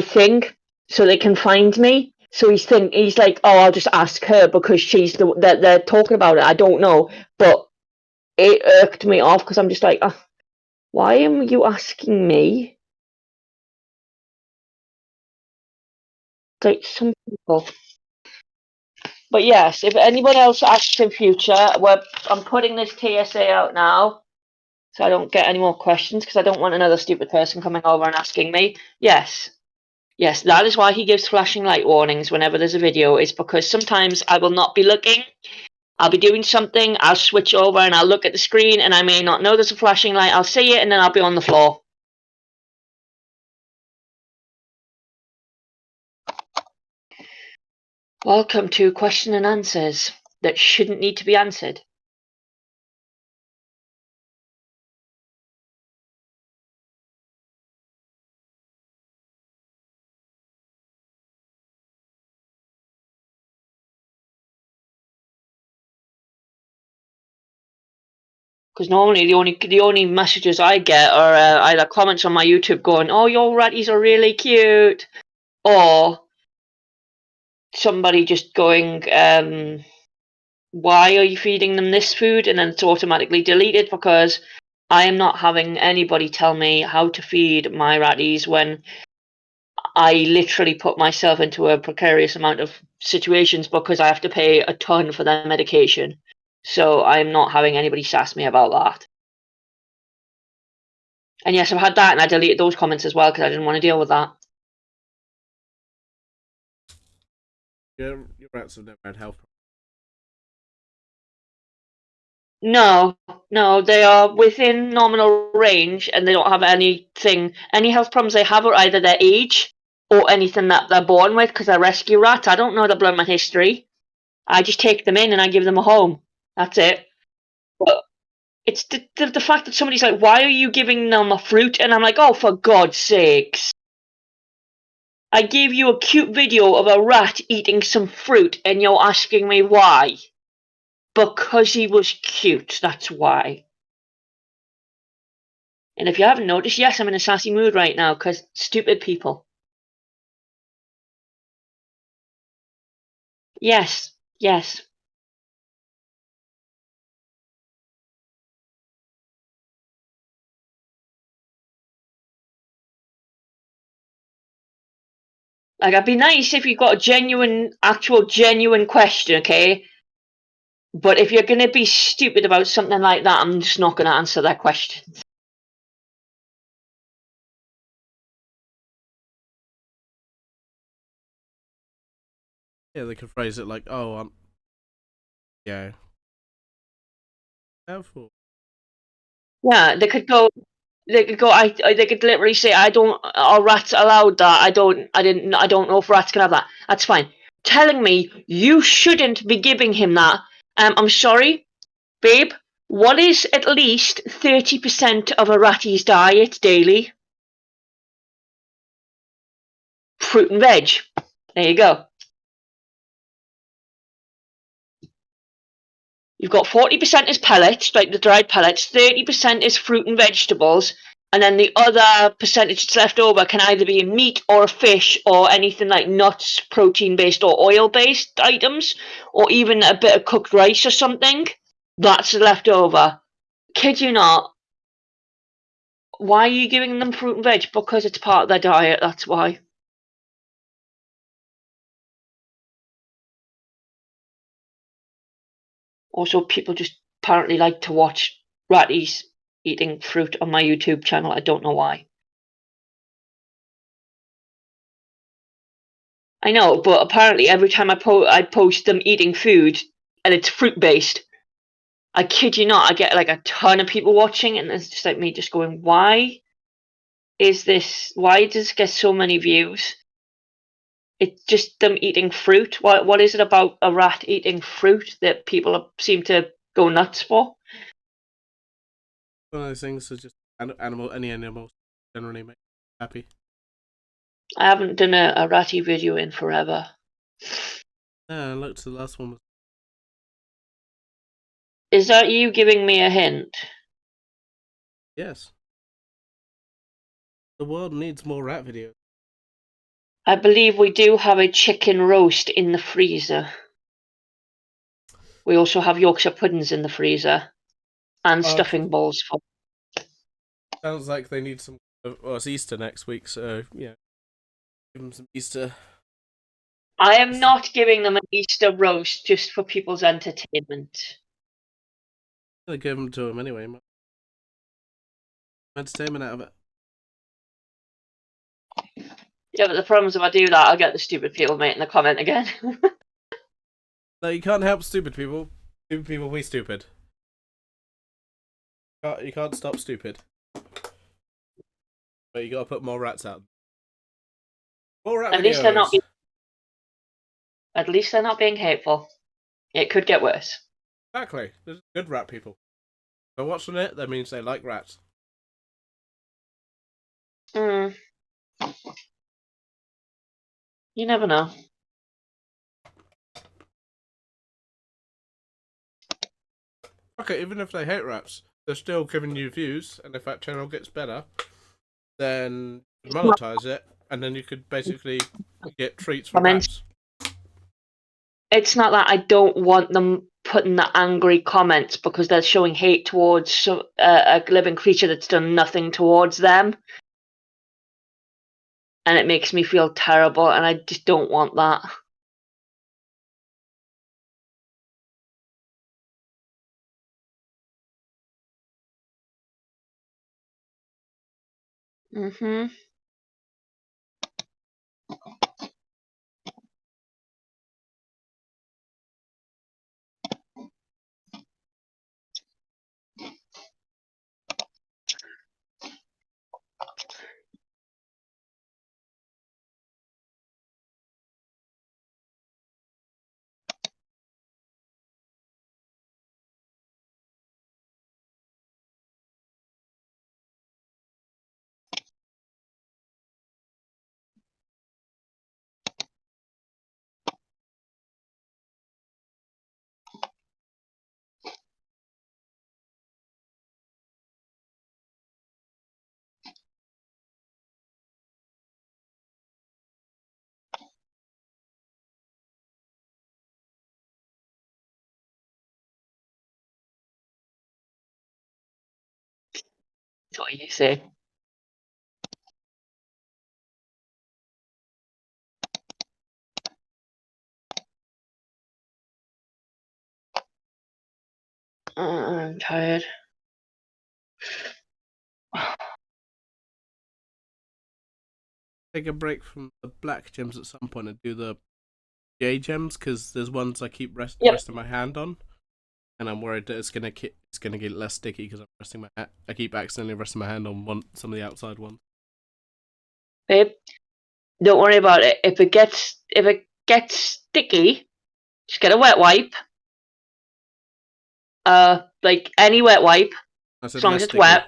thing, so they can find me. So he's like, oh, I'll just ask her because she's that they're talking about it. I don't know, but it irked me off because I'm just like, why am you asking me? Like some people. But yes, if anyone else asks in future, I'm putting this TSA out now, so I don't get any more questions because I don't want another stupid person coming over and asking me. Yes, yes, that is why he gives flashing light warnings whenever there's a video. It's because sometimes I will not be looking. I'll be doing something. I'll switch over and I'll look at the screen, and I may not know there's a flashing light. I'll see it, and then I'll be on the floor. Welcome to question and answers that shouldn't need to be answered. Because normally the only messages I get are either comments on my YouTube going, "Oh, your ratties are really cute," or somebody just going, "Why are you feeding them this food?" And then it's automatically deleted because I am not having anybody tell me how to feed my ratties when I literally put myself into a precarious amount of situations because I have to pay a ton for their medication. So I'm not having anybody sass me about that. And yes, I've had that, and I deleted those comments as well because I didn't want to deal with that. Your rats have never had health problems. No, no, they are within nominal range, and they don't have anything. Any health problems they have are either their age or anything that they're born with. Because they're rescue rats, I don't know the blood history. I just take them in and I give them a home. That's it. But it's the fact that somebody's like, "Why are you giving them a fruit?" And I'm like, "Oh, for God's sakes! I gave you a cute video of a rat eating some fruit, and you're asking me why?" Because he was cute, that's why. And if you haven't noticed, yes, I'm in a sassy mood right now, because stupid people. Yes, yes. Like, it'd be nice if you got a genuine, actual, genuine question, okay? But if you're going to be stupid about something like that, I'm just not going to answer that question. Yeah, they could phrase it like, "Oh, yeah, careful." Yeah, they could go. They could go. They could literally say, "I don't. Are rats allowed that? I don't. I didn't. I don't know if rats can have that." That's fine. Telling me you shouldn't be giving him that. I'm sorry, babe. What is at least 30% of a ratty's diet daily? Fruit and veg. There you go. You've got 40% is pellets, like the dried pellets, 30% is fruit and vegetables, and then the other percentage that's left over can either be a meat or a fish or anything like nuts, protein based or oil based items, or even a bit of cooked rice or something. That's left over. Kid you not. Why are you giving them fruit and veg? Because it's part of their diet, that's why. Also, people just apparently like to watch ratties eating fruit on my YouTube channel. I don't know why. I know, but apparently every time I post them eating food and it's fruit based, I kid you not, I get like a ton of people watching, and it's just like me just going, "Why is this? Why does it get so many views?" It's just them eating fruit. What is it about a rat eating fruit that people seem to go nuts for? One of those things are just any animals generally make me happy. I haven't done a ratty video in forever. Yeah, look, the last one was Is that you giving me a hint? yes. The world needs more rat videos. I believe we do have a chicken roast in the freezer. We also have Yorkshire puddings in the freezer and stuffing balls for. Sounds like they need some. Well, it's Easter next week, so yeah, give them some Easter I am not giving them an Easter roast just for people's entertainment. I give them to him anyway. Entertainment out of it. Yeah, but the problem is if I do that, I'll get the stupid people making the comment again. No, you can't help stupid people. Stupid people be stupid. You can't stop stupid. But you gotta put more rats out. More rat At least they're not. videos. At least they're not being hateful. It could get worse. Exactly. There's good rat people. If they're watching it, that means they like rats. Hmm. You never know. Okay, even if they hate rats, they're still giving you views, and if that channel gets better, then monetize it, and then you could basically get treats for Comments. rats. It's not that I don't want them putting the angry comments because they're showing hate towards a living creature that's done nothing towards them. And it makes me feel terrible, and I just don't want that. Mm-hmm. That's what you say. I'm tired. Take a break from the black gems at some point and do the J gems, because there's ones I keep Yep. resting my hand on, and I'm worried that it's gonna get less sticky because I'm resting my I keep accidentally resting my hand on some of the outside ones. Babe, don't worry about it. If it gets sticky, just get a wet wipe. Like any wet wipe, I as said long less as it's sticky. wet.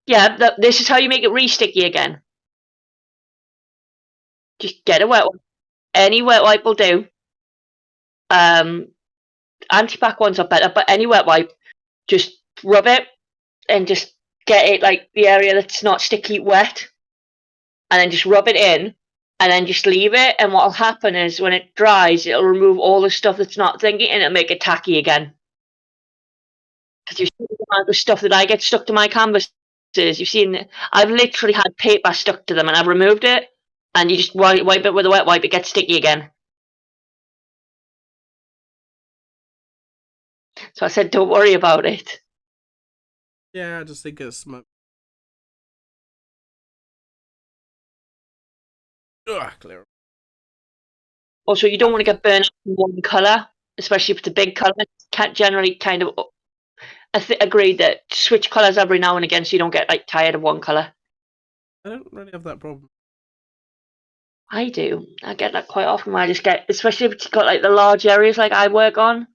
Yeah, this is how you make it re-sticky again. Just get a wet wipe. Any wet wipe will do. Anti-pack ones are better, but any wet wipe, just rub it and just get it like the area that's not sticky wet, and then just rub it in, and then just leave it. And what'll happen is when it dries, it'll remove all the stuff that's not thinking, and it'll make it tacky again. Because you've seen the amount of stuff that I get stuck to my canvases. You've seen I've literally had paper stuck to them, and I've removed it, and you just wipe it with a wet wipe, it gets sticky again. So I said, don't worry about it. Yeah, I just think it's clear. Also, you don't want to get burned in one colour, especially if it's a big colour. Can't generally kind of agree that switch colours every now and again so you don't get like tired of one colour. I don't really have that problem. I do. I get that quite often where I just get, especially if it's got like the large areas like I work on.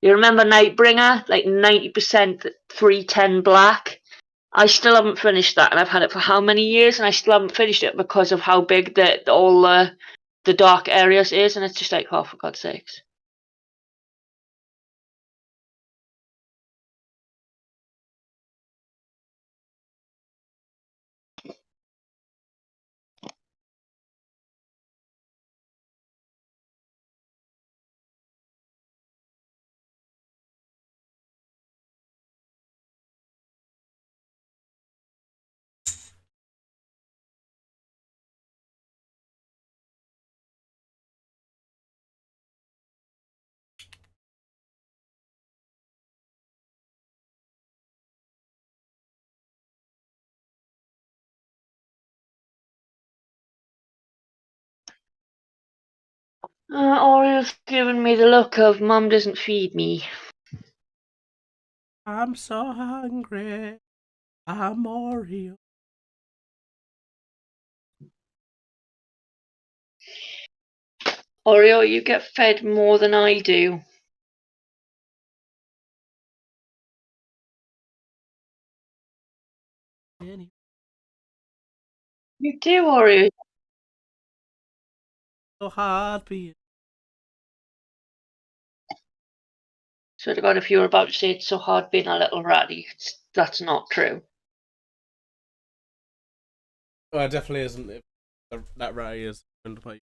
You remember Nightbringer? Like 90% 310 black? I still haven't finished that, and I've had it for how many years, and I still haven't finished it because of how big all the dark areas is, and it's just like, oh, for God's sakes. Oriole's giving me the look of Mum doesn't feed me. I'm so hungry. I'm Oreo. Oreo, you get fed more than I do. You do, Oreo. So hard being. Swear to God, if you were about to say it's so hard being a little ratty, that's not true. Well, it definitely isn't. If that ratty is owned by you.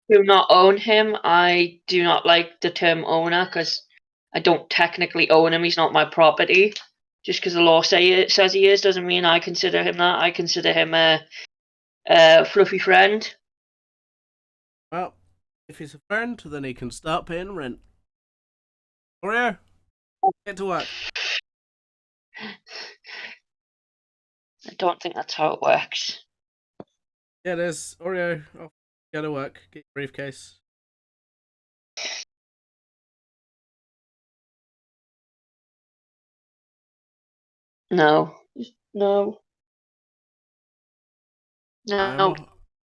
Do not own him. I do not like the term owner because I don't technically own him. He's not my property. Just because the law says he is doesn't mean I consider him that. I consider him a fluffy friend. Well, if he's a friend, then he can start paying rent. Oreo, get to work. I don't think that's how it works. Yeah, it is. Oreo, off. Get to work. Get your briefcase. No. No. I'm No. off.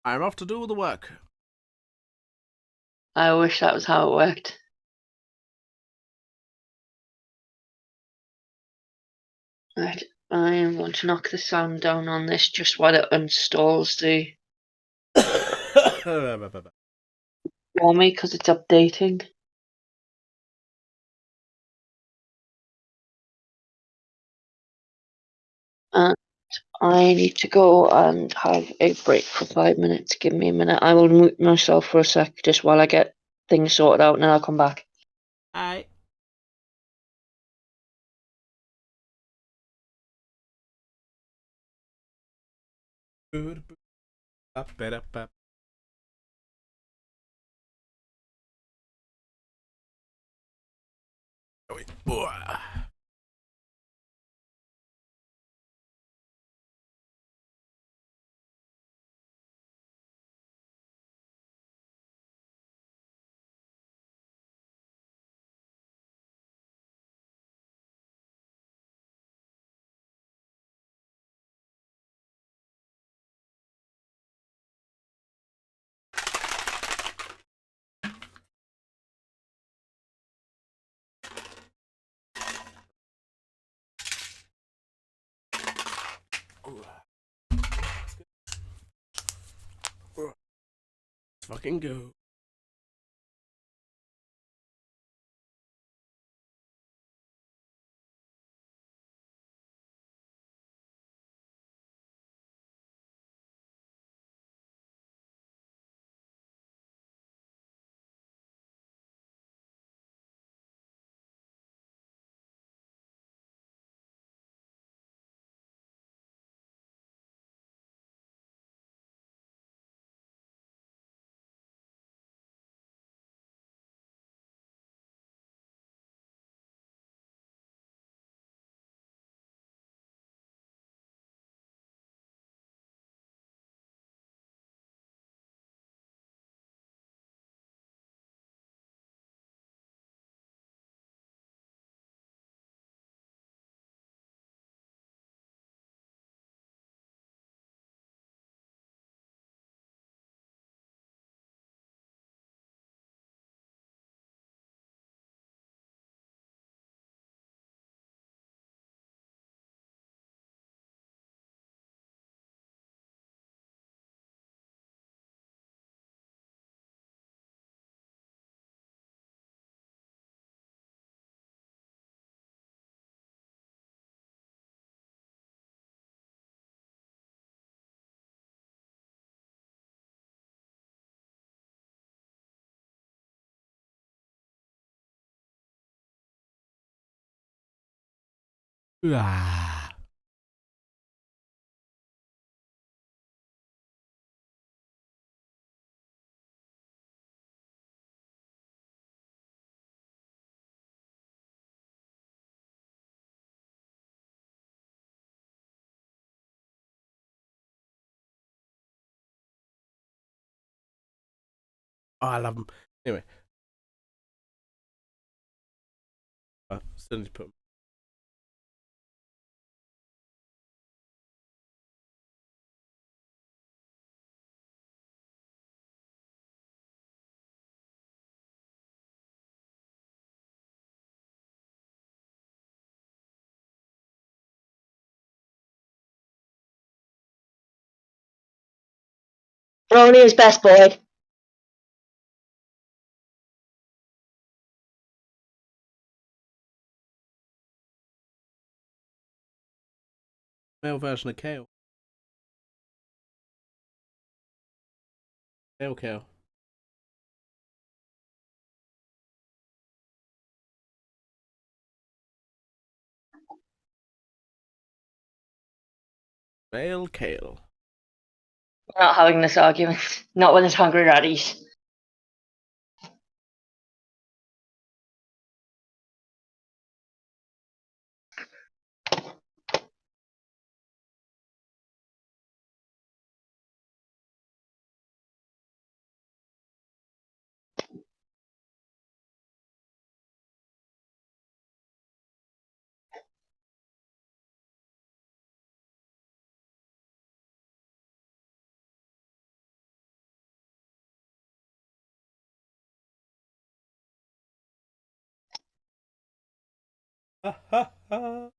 I'm off to do the work. I wish that was how it worked. Right. I am going to knock the sound down on this just while it installs the for me because it's updating. And I need to go and have a break for 5 minutes. Give me a minute. I will mute myself for a sec just while I get things sorted out and then I'll come back. Aye. Let's fucking go. Ah. Oh, I love them. Anyway, still need to put them. Only his best boy. Male version of Kale. Kale. Male Kale. We're not having this argument. Not when there's hungry raddies. Ha ha ha.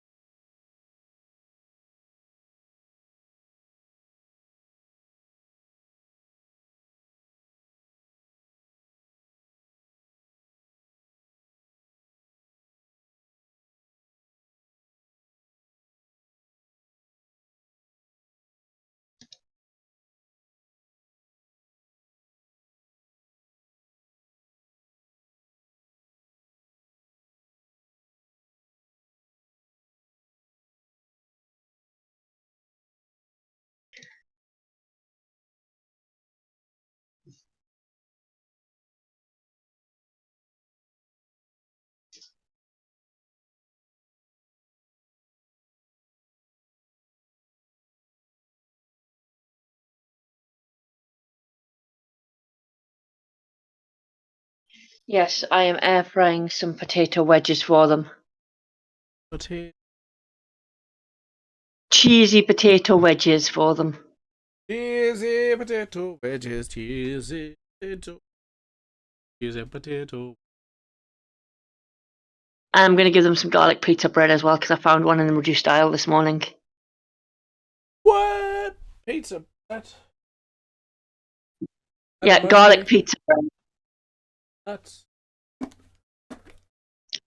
Yes, I am air frying some potato wedges for them. Cheesy potato wedges for them. Cheesy potato wedges, cheesy potato. And I'm going to give them some garlic pizza bread as well because I found one in the reduced aisle this morning. What? Pizza bread? Yeah, garlic pizza bread. That's...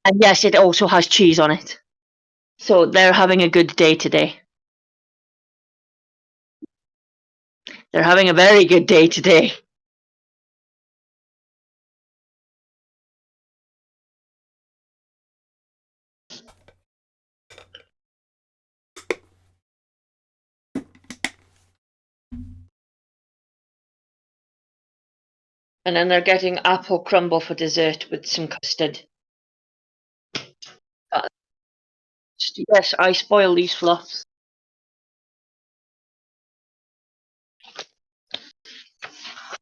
And yes, it also has cheese on it. So they're having a good day today. They're having a very good day today. And then they're getting apple crumble for dessert with some custard. Yes, I spoil these fluffs.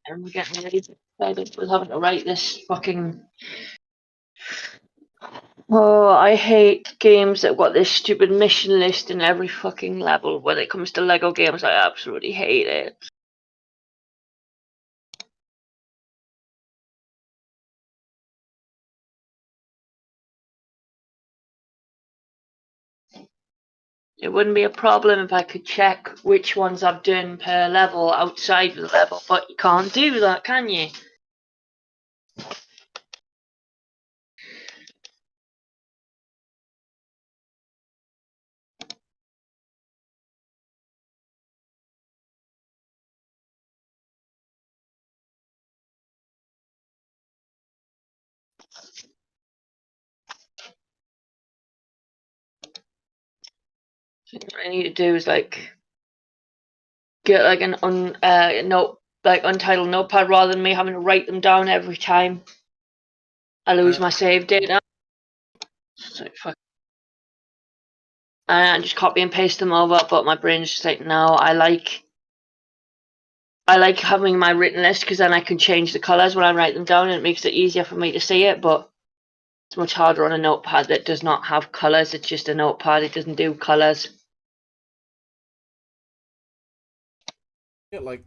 And we're getting really excited with having to write this fucking... Oh, I hate games that have got this stupid mission list in every fucking level. When it comes to Lego games, I absolutely hate it. It wouldn't be a problem if I could check which ones I've done per level outside of the level, but you can't do that, can you? What I need to do is like get like an untitled notepad rather than me having to write them down every time I lose my save data. So fuck. And just copy and paste them over, but my brain's just like, no, I like I like having my written list because then I can change the colours when I write them down and it makes it easier for me to see it, but it's much harder on a notepad that does not have colours. It's just a notepad, it doesn't do colours. Yeah, like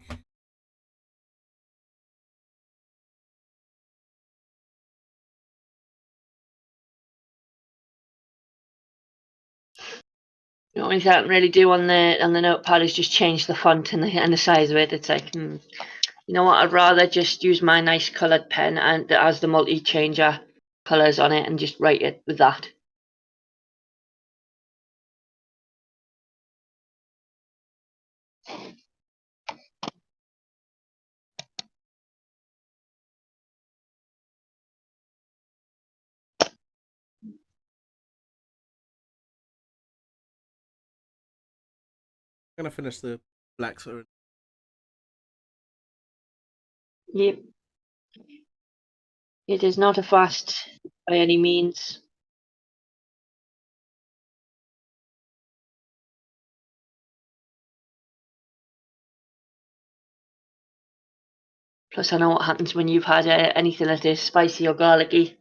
The only thing I can really do on the notepad is just change the font and the size of it. It's like, you know what? I'd rather just use my nice coloured pen and that has the multi-changer colours on it and just write it with that. I'm gonna finish the black soda. Yep. It is not a fast by any means. Plus, I know what happens when you've had anything that is spicy or garlicky.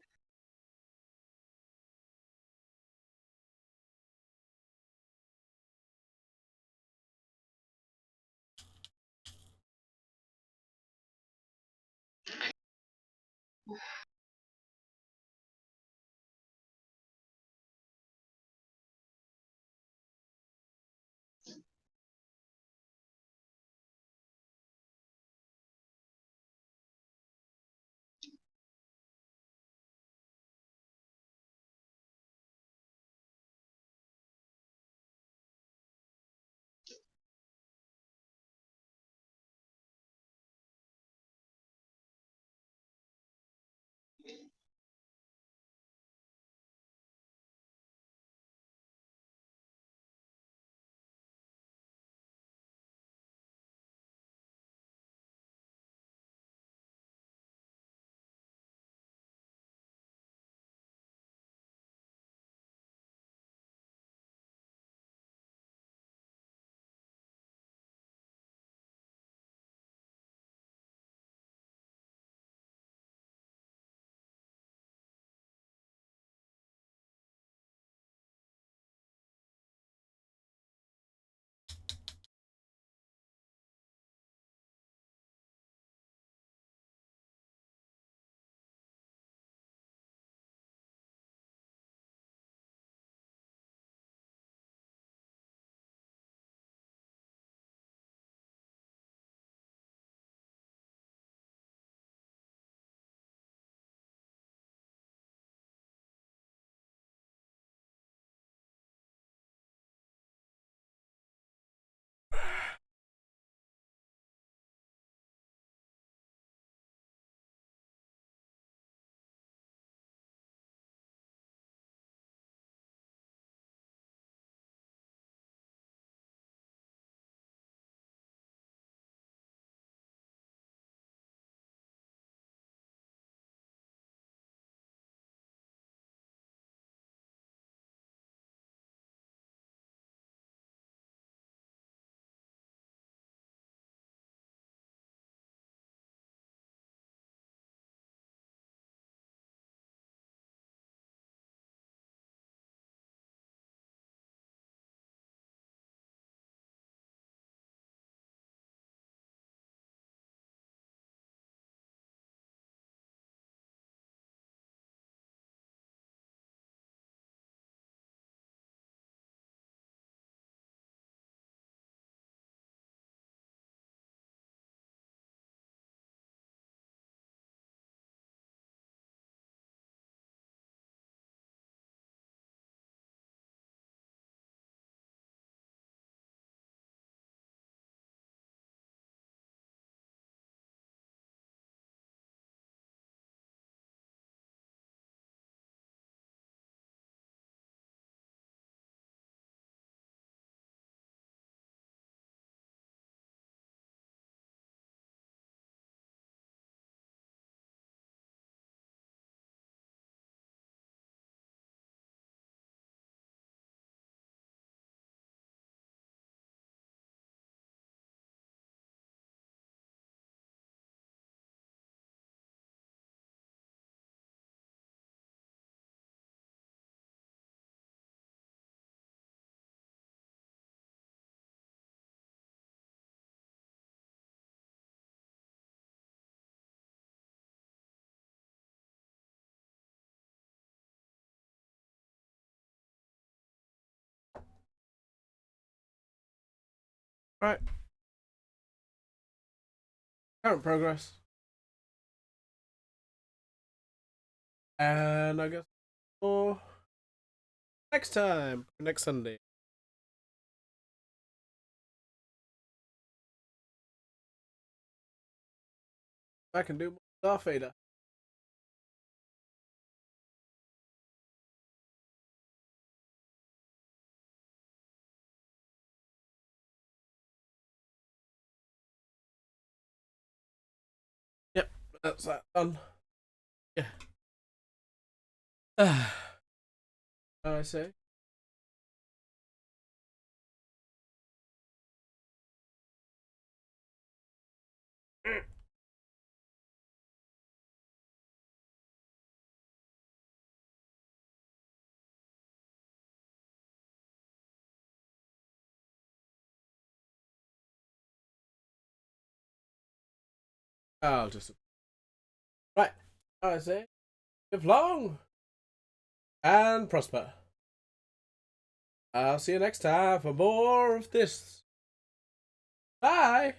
Right. Current progress. And I guess for next time, next Sunday. I can do more Darth Vader. Yep, that's that done. Yeah. I say. I'll just. Right. I say. Live long and prosper. I'll see you next time for more of this. Bye.